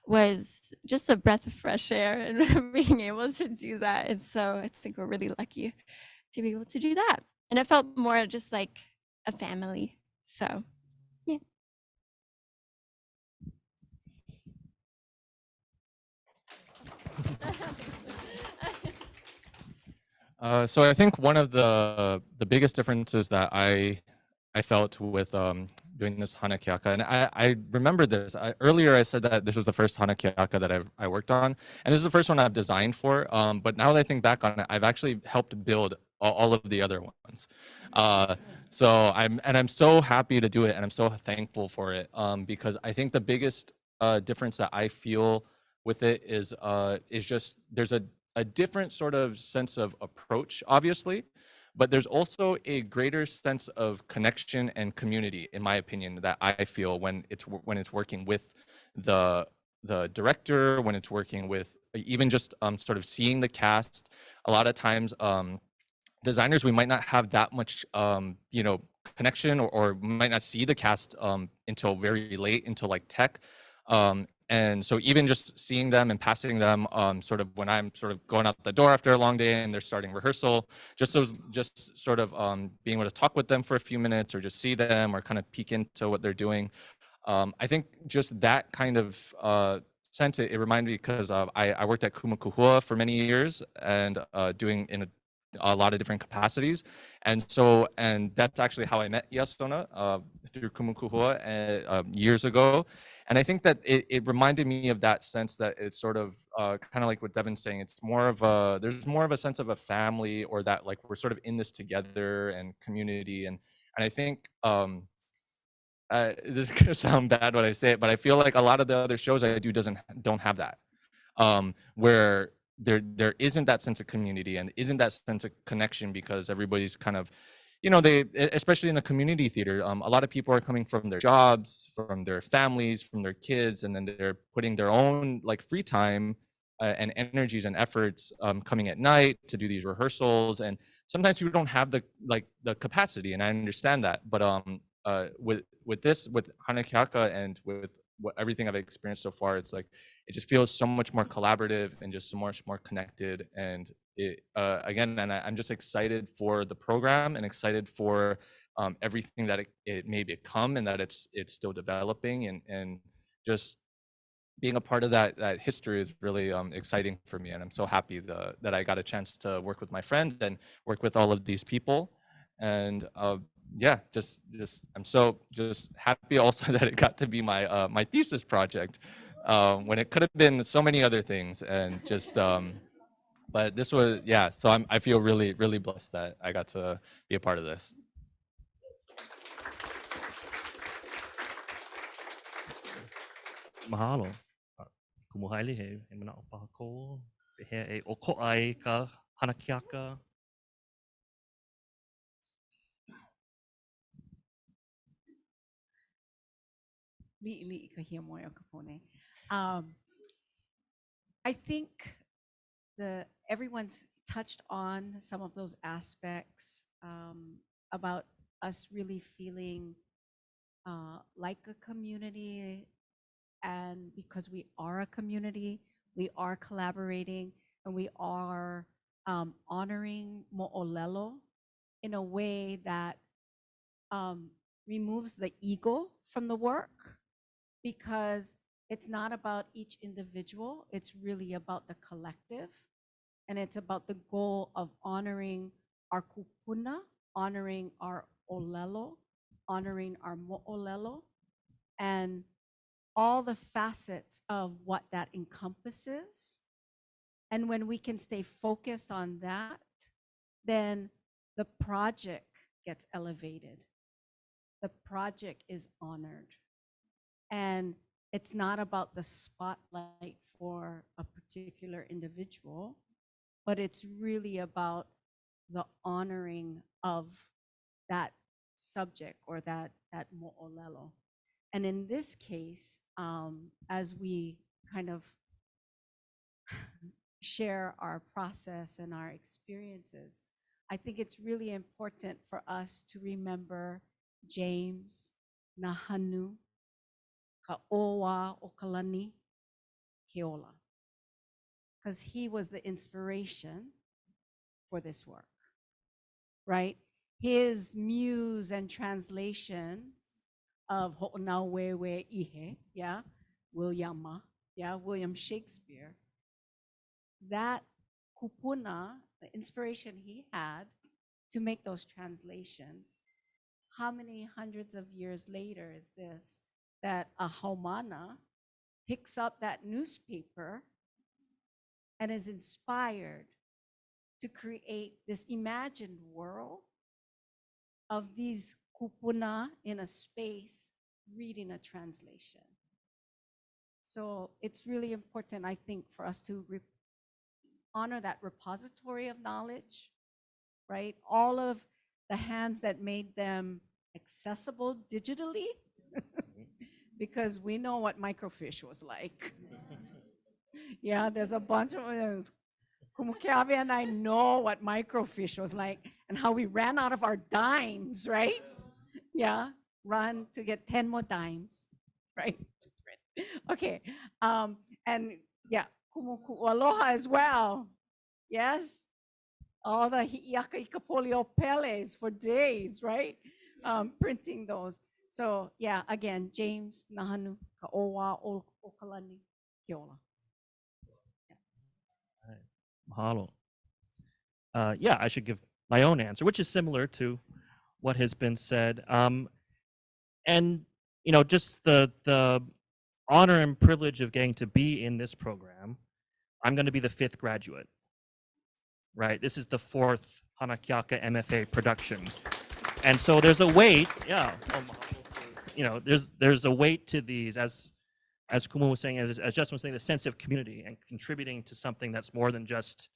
was just a breath of fresh air, and being able to do that. And so I think we're really lucky to be able to do that. And it felt more just like a family. So, yeah. So I think one of the biggest differences that I felt with doing this Hanakeaka, and I remember this. Earlier I said that this was the first Hanakeaka that I worked on, and this is the first one I've designed for. But now that I think back on it, I've actually helped build all of the other ones. So I'm so happy to do it, and I'm so thankful for it, because I think the biggest difference that I feel with it is just there's a different sort of sense of approach, obviously, but there's also a greater sense of connection and community, in my opinion, that I feel when it's working with the director, when it's working with even just sort of seeing the cast. A lot of times, designers, we might not have that much you know, connection, or might not see the cast until very late, until like tech. And so even just seeing them and passing them sort of when I'm sort of going out the door after a long day and they're starting rehearsal, just sort of being able to talk with them for a few minutes, or just see them, or kind of peek into what they're doing. I think just that kind of sense, it reminded me, because I worked at Kumakuhua for many years, and doing in a lot of different capacities. And that's actually how I met Yasona, through Kumakuhua years ago. And I think that it reminded me of that sense, that it's sort of kind of like what Devin's saying. It's more of there's more of a sense of a family, or that like we're sort of in this together, and community. And I think this is gonna sound bad when I say it, but I feel like a lot of the other shows I do don't have that, where there isn't that sense of community and isn't that sense of connection because everybody's kind of, especially in the community theater, a lot of people are coming from their jobs, from their families, from their kids, and then they're putting their own like free time and energies and efforts coming at night to do these rehearsals. And sometimes we don't have the capacity, and I understand that. But with this, with Hanakiaka and with everything I've experienced so far, it's like it just feels so much more collaborative and just so much more connected. And again, and I'm just excited for the program and excited for everything that it may become and that it's still developing, and just being a part of that history is really exciting for me. And I'm so happy that I got a chance to work with my friend and work with all of these people. And yeah, just I'm so just happy also that it got to be my my thesis project when it could have been so many other things. And just but this was, yeah, so I feel really blessed that I got to be a part of this. Mahalo. Kumuhaili he mana o pahako he e oko ai ka hanakiaka. I think everyone's touched on some of those aspects about us really feeling like a community, and because we are a community, we are collaborating, and we are honoring mo'olelo in a way that removes the ego from the work, because it's not about each individual, it's really about the collective. And it's about the goal of honoring our kupuna, honoring our ʻŌlelo, honoring our mo'olelo, and all the facets of what that encompasses. And when we can stay focused on that, then the project gets elevated. The project is honored. And it's not about the spotlight for a particular individual, but it's really about the honoring of that subject or that mo'olelo. And in this case, as we kind of share our process and our experiences, I think it's really important for us to remember James Nahanu Ka'owa Okalani Keola, because he was the inspiration for this work, right? His muse and translations of Ho'onawewe Ihe, yeah, William Shakespeare, that kupuna, the inspiration he had to make those translations, how many hundreds of years later is this, that a Haumana picks up that newspaper and is inspired to create this imagined world of these kupuna in a space reading a translation. So it's really important, I think, for us to honor that repository of knowledge, right? All of the hands that made them accessible digitally, because we know what microfiche was like. Yeah, there's a bunch of Kumukeave and I know what microfiche was like and how we ran out of our dimes, right? Yeah, run to get 10 more dimes, right? Okay, and yeah, Kumuku Aloha as well. Yes, all the Hi'iaka Ikapolio Peles for days, right? Printing those. So yeah, again, James Nahanu Ka'owa Okalani Keola. Mahalo. Yeah, I should give my own answer, which is similar to what has been said. And you know, just the honor and privilege of getting to be in this program. I'm going to be the 5th graduate. Right, this is the 4th Hanakiaka MFA production, and so there's a weight. Yeah, you know, there's a weight to these, as as Kumu was saying, as Justin was saying, the sense of community and contributing to something that's more than just,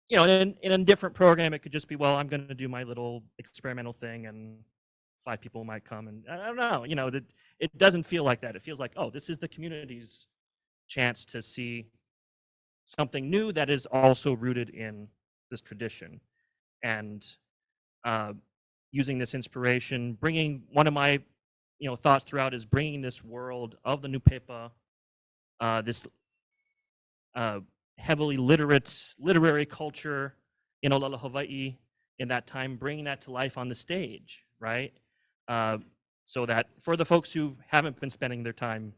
you know, in a different program, it could just be, well, I'm going to do my little experimental thing and 5 people might come, and I don't know, you know, that it doesn't feel like that. It feels like, oh, this is the community's chance to see something new that is also rooted in this tradition. And using this inspiration, bringing one of my, you know, thoughts throughout is bringing this world of the Nupepa, this heavily literary culture in ʻŌlelo Hawaiʻi in that time, bringing that to life on the stage, right? So that for the folks who haven't been spending their time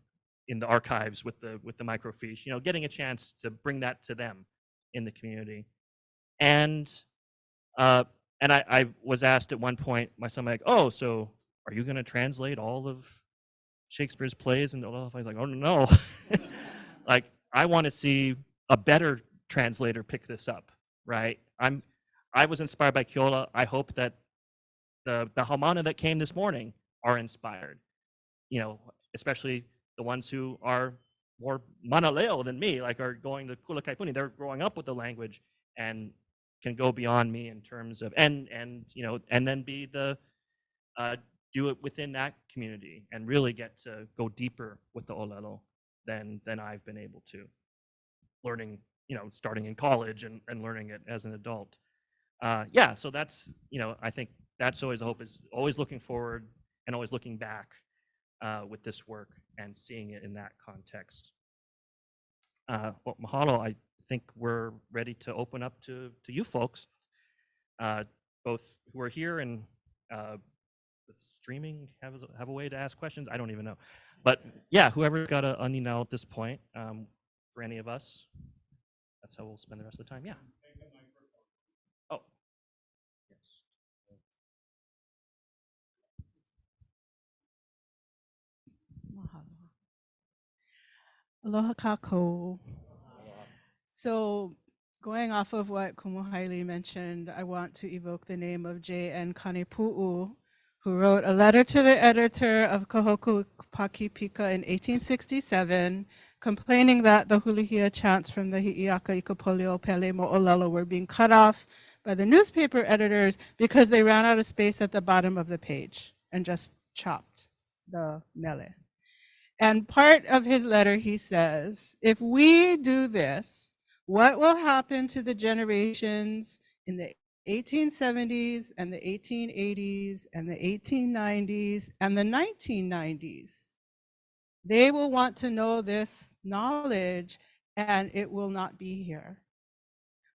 in the archives with the microfiche, you know, getting a chance to bring that to them in the community. And I was asked at one point, my son, like, oh, so are you going to translate all of Shakespeare's plays into ʻŌlelo? I was like, oh no, like I want to see a better translator pick this up, right? I was inspired by Keola. I hope that the haumana that came this morning are inspired, you know, especially the ones who are more manaleo than me, like are going to Kula Kaipuni. They're growing up with the language and can go beyond me in terms of, and you know, and then be the, do it within that community and really get to go deeper with the ʻŌlelo than I've been able to. Learning, you know, starting in college and learning it as an adult. Yeah, so that's, you know, I think that's always a hope, is always looking forward and always looking back with this work and seeing it in that context. Well, mahalo, I think we're ready to open up to you folks, both who are here and streaming have a way to ask questions. I don't even know, but yeah, whoever got a ninau at this point, for any of us, that's how we'll spend the rest of the time. Yeah. Oh. Yes. Aloha kako. So going off of what Kumuhaili mentioned, I want to evoke the name of J.N. Kanepu'u, who wrote a letter to the editor of Kahoku Pakipika in 1867, complaining that the hulihia chants from the Hi'iaka Ikapolio Pele mo ʻŌlelo were being cut off by the newspaper editors because they ran out of space at the bottom of the page and just chopped the mele. And part of his letter, he says, if we do this, what will happen to the generations in the 1870s and the 1880s and the 1890s and the 1990s? They will want to know this knowledge and it will not be here.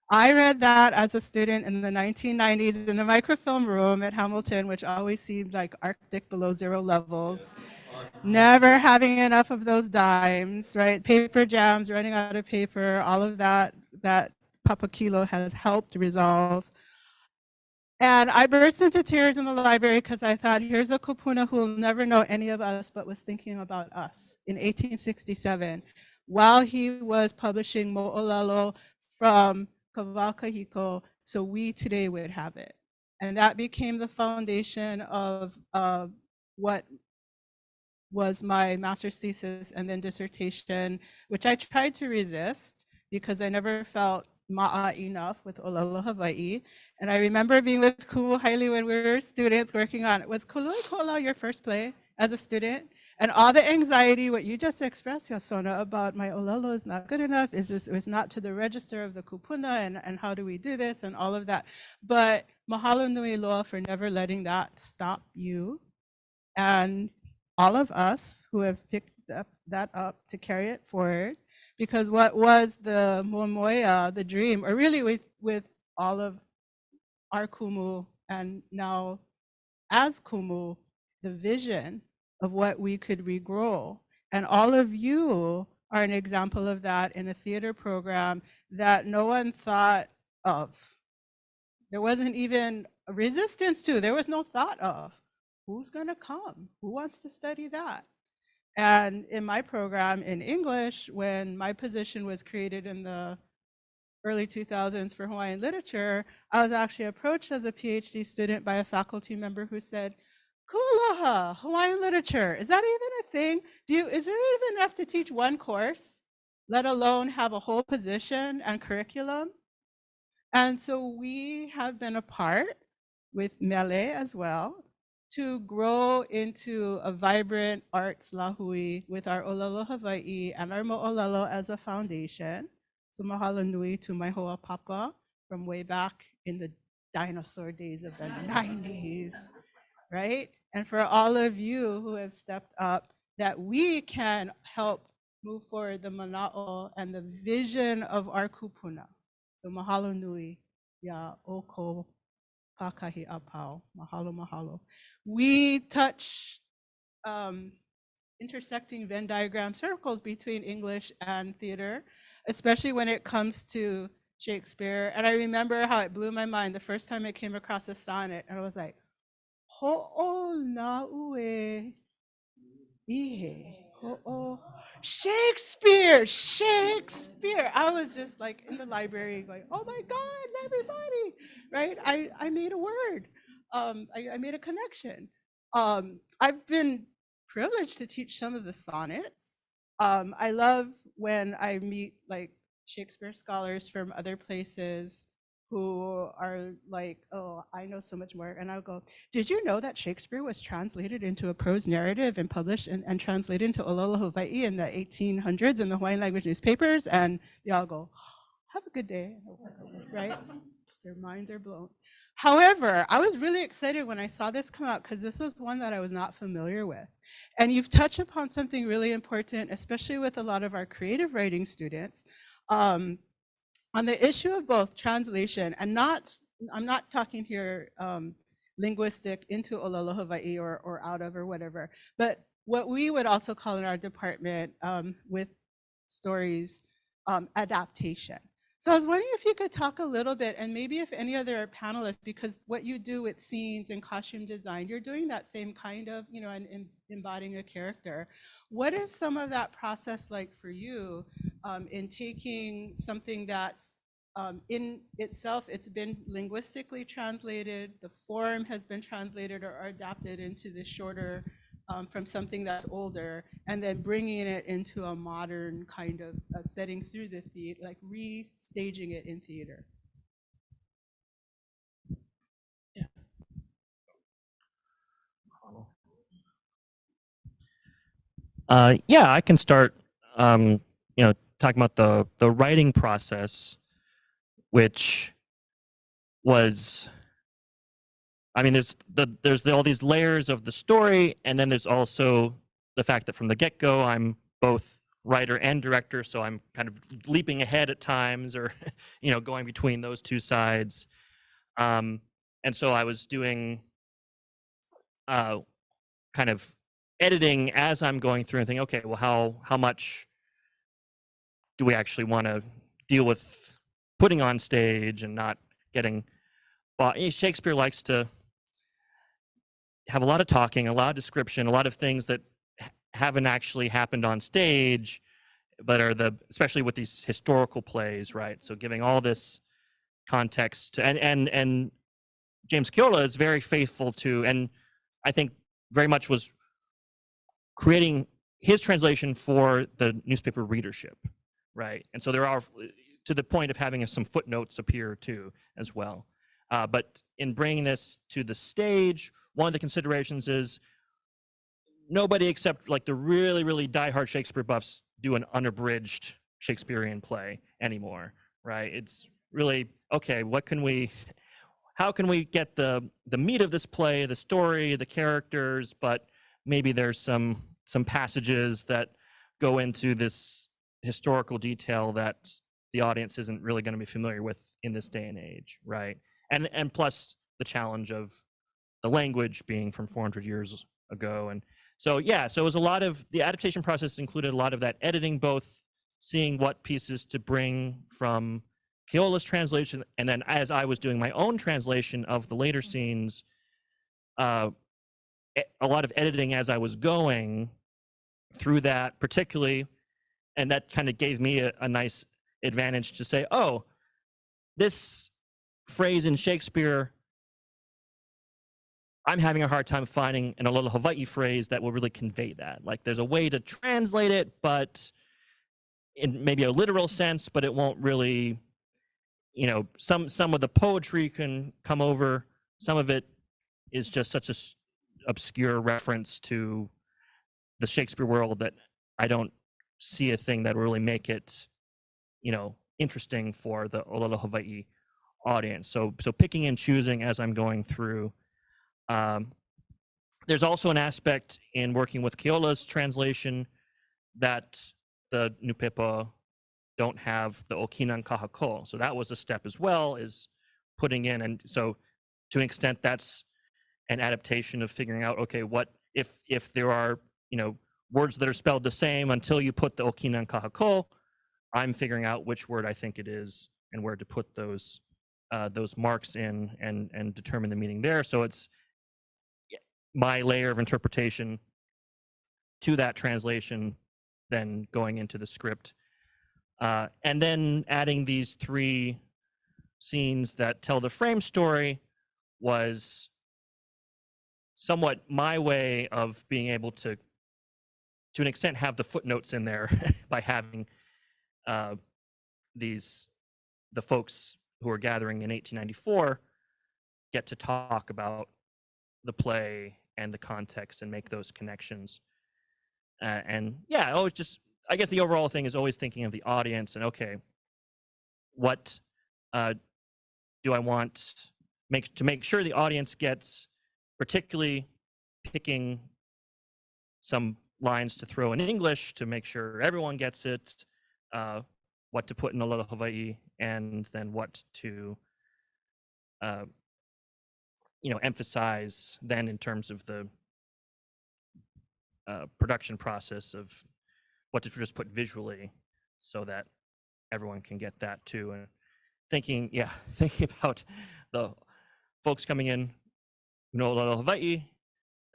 I read that as a student in the 1990s in the microfilm room at Hamilton, which always seemed like Arctic below 0 levels. Never having enough of those dimes, right? Paper jams, running out of paper, all of that Papa Kilo has helped resolve. And I burst into tears in the library because I thought, here's a kupuna who will never know any of us, but was thinking about us in 1867, while he was publishing Mo'olelo from Kawakahiko, so we today would have it. And that became the foundation of what was my master's thesis and then dissertation, which I tried to resist because I never felt ma'a enough with ʻŌlelo Hawaiʻi. And I remember being with Kumuhaili when we were students working on it. Was Kului Kola your first play as a student? And all the anxiety, what you just expressed, Yasona, about my ʻŌlelo is not good enough, is not to the register of the kupuna, and how do we do this, and all of that. But mahalo nui loa for never letting that stop you. And all of us who have picked that up to carry it forward, because what was the momoia, the dream, or really with all of our kumu, and now as kumu, the vision of what we could regrow. And all of you are an example of that in a theater program that no one thought of. There wasn't even a resistance to, there was no thought of. Who's going to come? Who wants to study that? And in my program in English, when my position was created in the early 2000s for Hawaiian literature, I was actually approached as a PhD student by a faculty member who said, Kuloha, Hawaiian literature. Is that even a thing? Is there even enough to teach one course, let alone have a whole position and curriculum? And so we have been a part with Mele as well to grow into a vibrant arts lahui with our ʻŌlelo Hawaiʻi and our mo'olelo as a foundation. So mahalo nui to my hoa papa from way back in the dinosaur days of the 90s, right? And for all of you who have stepped up, that we can help move forward the mana'o and the vision of our kupuna. So mahalo nui, ya oko pakahi apau. Mahalo, mahalo. We touch intersecting Venn diagram circles between English and theater, especially when it comes to Shakespeare. And I remember how it blew my mind the first time I came across a sonnet, and I was like, ho'o na'ue ihe. Oh, Shakespeare, Shakespeare. I was just like in the library going, oh my God, everybody, right? I made a word. I made a connection. I've been privileged to teach some of the sonnets. I love when I meet like Shakespeare scholars from other places who are like, oh, I know so much more. And I'll go, did you know that Shakespeare was translated into a prose narrative and published and translated into ʻŌlelo Hawaiʻi in the 1800s in the Hawaiian language newspapers? And they all go, have a good day, right? Their minds are blown. However, I was really excited when I saw this come out because this was one that I was not familiar with. And you've touched upon something really important, especially with a lot of our creative writing students. On the issue of both translation and I'm not talking here linguistic into ʻŌlelo Hawaiʻi or out of or whatever, but what we would also call in our department with stories adaptation. So I was wondering if you could talk a little bit, and maybe if any other panelists, because what you do with scenes and costume design, you're doing that same kind of, and embodying a character. What is some of that process like for you in taking something that's in itself, it's been linguistically translated, the form has been translated or adapted into the shorter from something that's older, and then bringing it into a modern kind of setting through the theater, like restaging it in theater. Yeah, I can start, talking about the writing process, which was, there's all these layers of the story, and then there's also the fact that from the get-go, I'm both writer and director, so I'm kind of leaping ahead at times, or going between those two sides. And so I was doing kind of editing as I'm going through and thinking, okay, well, how much do we actually want to deal with putting on stage and not getting bought? Shakespeare likes to have a lot of talking, a lot of description, a lot of things that haven't actually happened on stage, but are especially with these historical plays, right? So giving all this context to, and James Keola is very faithful to, and I think very much was creating his translation for the newspaper readership, right? And so there are, to the point of having some footnotes appear too as well. But in bringing this to the stage, one of the considerations is nobody except like the really, really diehard Shakespeare buffs do an unabridged Shakespearean play anymore, right? It's really, okay, how can we get the meat of this play, the story, the characters, but maybe there's some passages that go into this historical detail that the audience isn't really going to be familiar with in this day and age, right? And plus the challenge of the language being from 400 years ago. And so, yeah, so it was a lot of, the adaptation process included a lot of that editing, both seeing what pieces to bring from Keola's translation, and then as I was doing my own translation of the later scenes, a lot of editing as I was going through that particularly, and that kind of gave me a nice advantage to say, oh, this phrase in Shakespeare I'm having a hard time finding an ʻŌlelo Hawaiʻi phrase that will really convey that. Like there's a way to translate it, but in maybe a literal sense, but it won't really, you know, some of the poetry can come over. Some of it is just such a obscure reference to the Shakespeare world that I don't see a thing that will really make it, you know, interesting for the ʻŌlelo Hawaiʻi audience. So picking and choosing as I'm going through. There's also an aspect in working with Keola's translation that the Nupepa don't have the Okinan Kahako. So that was a step as well, is putting in, and so to an extent that's an adaptation of figuring out, okay, what if there are, you know, words that are spelled the same until you put the Okinan Kahako, I'm figuring out which word I think it is and where to put those marks in and determine the meaning there. So it's my layer of interpretation to that translation, then going into the script. And then adding these 3 scenes that tell the frame story was somewhat my way of being able to an extent, have the footnotes in there by having the folks who are gathering in 1894 get to talk about the play and the context and make those connections. And yeah, always just, I guess the overall thing is always thinking of the audience and, okay, what do I want to make sure the audience gets, particularly picking some lines to throw in English to make sure everyone gets it, what to put in ʻŌlelo Hawaiʻi, and then what to you know, emphasize then in terms of the production process of what to just put visually so that everyone can get that too. And thinking about the folks coming in who know ʻŌlelo Hawaiʻi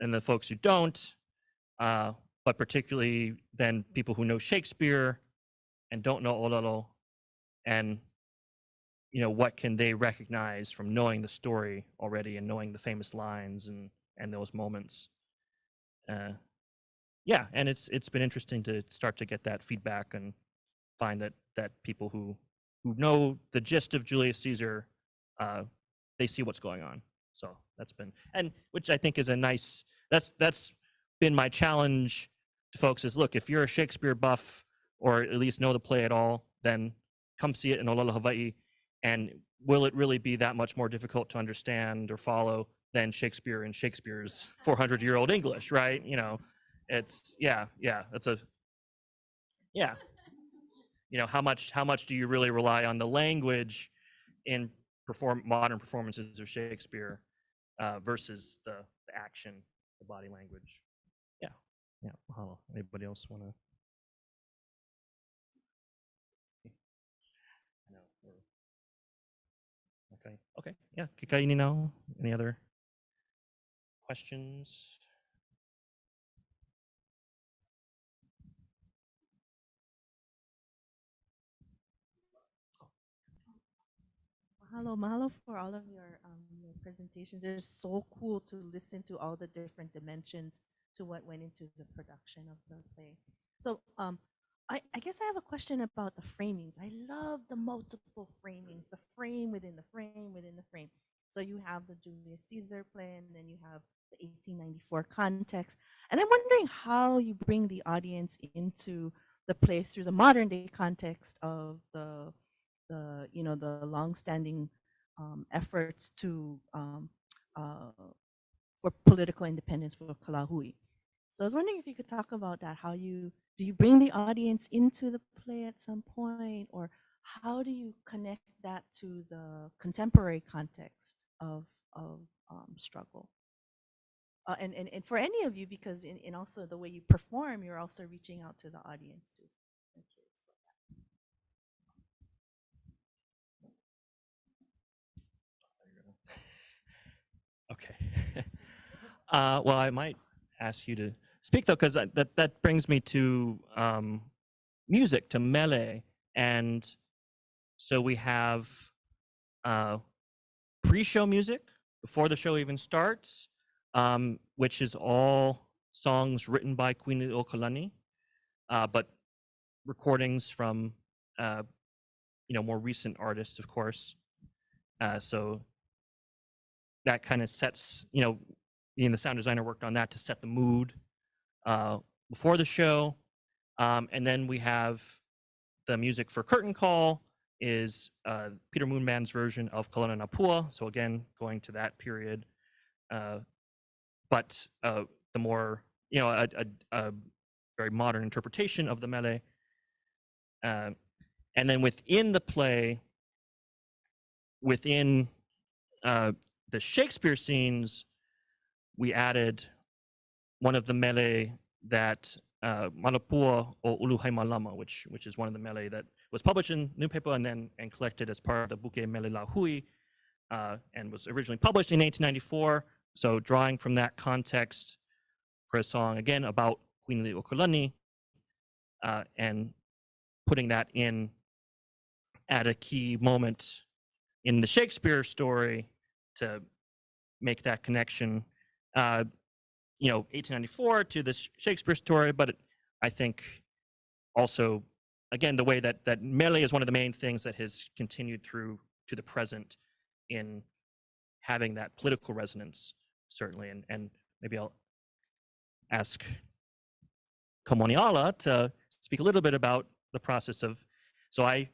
and the folks who don't, but particularly then people who know Shakespeare and don't know ʻŌlelo, and you know, what can they recognize from knowing the story already and knowing the famous lines and those moments. Yeah, and it's been interesting to start to get that feedback and find that people who know the gist of Julius Caesar, they see what's going on. So that's been, and which I think is a nice, that's been my challenge to folks is, look, if you're a Shakespeare buff or at least know the play at all, then come see it in ʻŌlelo Hawaiʻi. And will it really be that much more difficult to understand or follow than Shakespeare and Shakespeare's 400-year-old English, right? You know, it's, yeah, that's a, yeah. You know, how much do you really rely on the language in modern performances of Shakespeare versus the action, the body language? Yeah, mahalo. Anybody else want to? Okay, yeah, kikaini now. Any other questions? Mahalo for all of your presentations. It is so cool to listen to all the different dimensions to what went into the production of the play. So I guess I have a question about the framings. I love the multiple framings, the frame within the frame within the frame. So you have the Julius Caesar play, and then you have the 1894 context. And I'm wondering how you bring the audience into the play through the modern day context of the you know, the long-standing efforts to for political independence for Kalahui. So I was wondering if you could talk about that. How do you bring the audience into the play at some point, or how do you connect that to the contemporary context of struggle? And for any of you, because in also the way you perform, you're also reaching out to the audience too. I'm curious about that. Okay. Well, I might ask you to speak though, because that brings me to music, to mele, and so we have pre-show music before the show even starts. which is all songs written by Queen Liliuokalani, but recordings from more recent artists, of course. So that kind of sets, the sound designer worked on that to set the mood before the show. And then we have the music for Curtain Call is Peter Moonman's version of Kalana Napua. So again, going to that period. But the more, a very modern interpretation of the mele. And then within the play, within the Shakespeare scenes, we added one of the mele that Malapua o Uluhai Malama, which is one of the mele that was published in newspaper and collected as part of the Buke Mele La Hui, and was originally published in 1894. So drawing from that context for a song, again, about Queen Liliuokalani, and putting that in at a key moment in the Shakespeare story to make that connection, 1894 to the Shakespeare story, but I think also, again, the way that mele is one of the main things that has continued through to the present in having that political resonance, certainly. And maybe I'll ask Kamoniala to speak a little bit about the process of, so I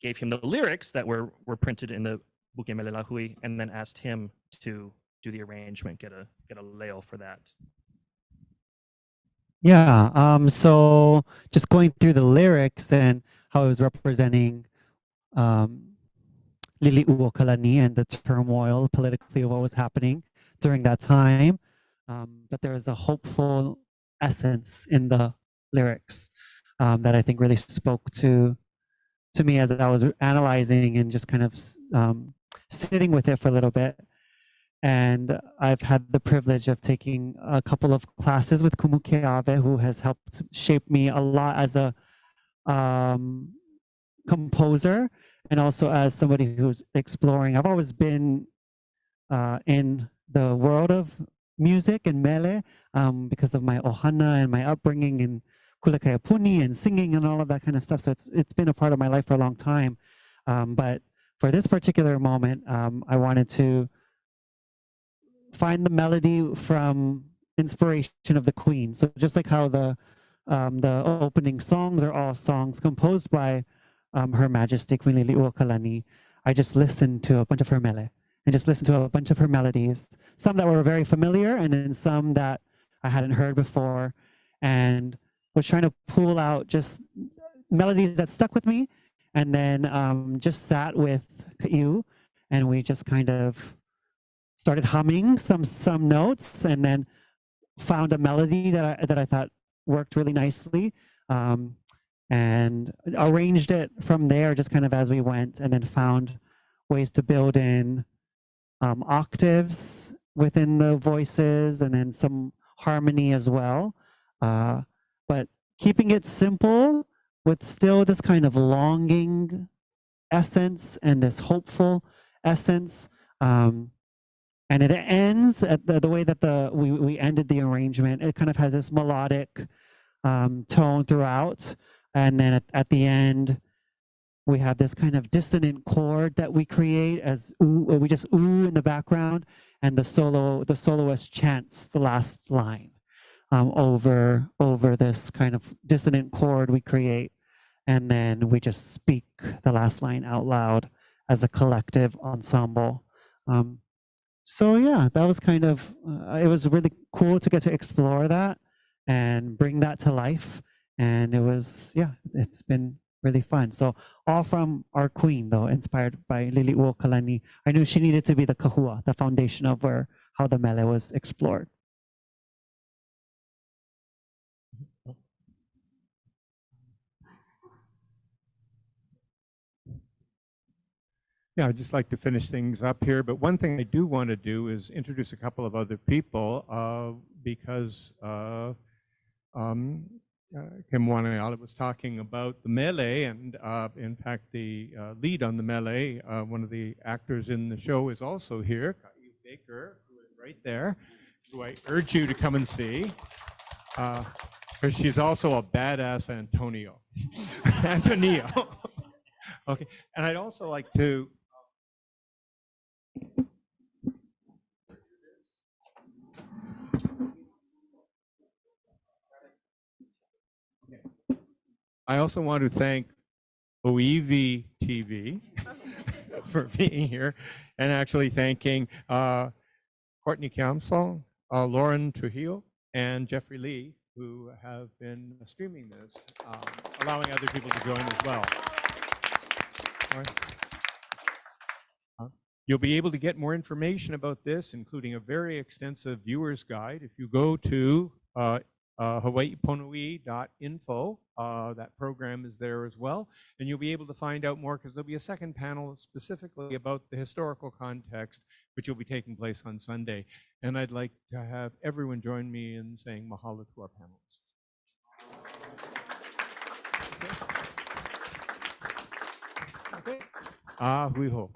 gave him the lyrics that were printed in the Buke Mele La Hui, and then asked him to do the arrangement, get a leo for that. Yeah, so just going through the lyrics and how it was representing Liliuokalani and the turmoil politically of what was happening during that time. But there is a hopeful essence in the lyrics that I think really spoke to me as I was analyzing and just kind of sitting with it for a little bit. And I've had the privilege of taking a couple of classes with Kumu Keawe, who has helped shape me a lot as a composer and also as somebody who's exploring. I've always been in the world of music and mele because of my ohana and my upbringing in kulekaiapuni and singing and all of that kind of stuff. So it's been a part of my life for a long time. But for this particular moment, I wanted to find the melody from inspiration of the Queen. So just like how the opening songs are all songs composed by Her Majesty Queen Liliuokalani, I just listened to a bunch of her mele and just listened to a bunch of her melodies, some that were very familiar and then some that I hadn't heard before, and was trying to pull out just melodies that stuck with me, and then just sat with Ka'u and we just kind of started humming some notes, and then found a melody that I thought worked really nicely, and arranged it from there just kind of as we went, and then found ways to build in octaves within the voices and then some harmony as well, but keeping it simple with still this kind of longing essence and this hopeful essence. And it ends at the way that we ended the arrangement. It kind of has this melodic tone throughout, and then at the end we have this kind of dissonant chord that we create as ooh, or we just ooh in the background, and the soloist chants the last line over this kind of dissonant chord we create, and then we just speak the last line out loud as a collective ensemble. So yeah, that was kind of, it was really cool to get to explore that and bring that to life. And it was, yeah, it's been really fun. So all from our queen though, inspired by Liliuokalani. I knew she needed to be the kahua, the foundation of how the mele was explored. Yeah, I'd just like to finish things up here, but one thing I do want to do is introduce a couple of other people because Kim Wanayala was talking about the mele, and in fact the lead on the mele, one of the actors in the show is also here, Ka'u Baker, who is right there, who I urge you to come and see, because she's also a badass Antonio. Antonio. Okay, and I'd also like to. I also want to thank OEV TV for being here, and actually thanking Courtney Kiamsong, Lauren Trujillo, and Jeffrey Lee, who have been streaming this, allowing other people to join as well. All right. You'll be able to get more information about this, including a very extensive viewer's guide, if you go to hawaiiponui.info. That program is there as well, and you'll be able to find out more because there'll be a second panel specifically about the historical context, which will be taking place on Sunday. And I'd like to have everyone join me in saying mahalo to our panelists. Okay. Hui ho.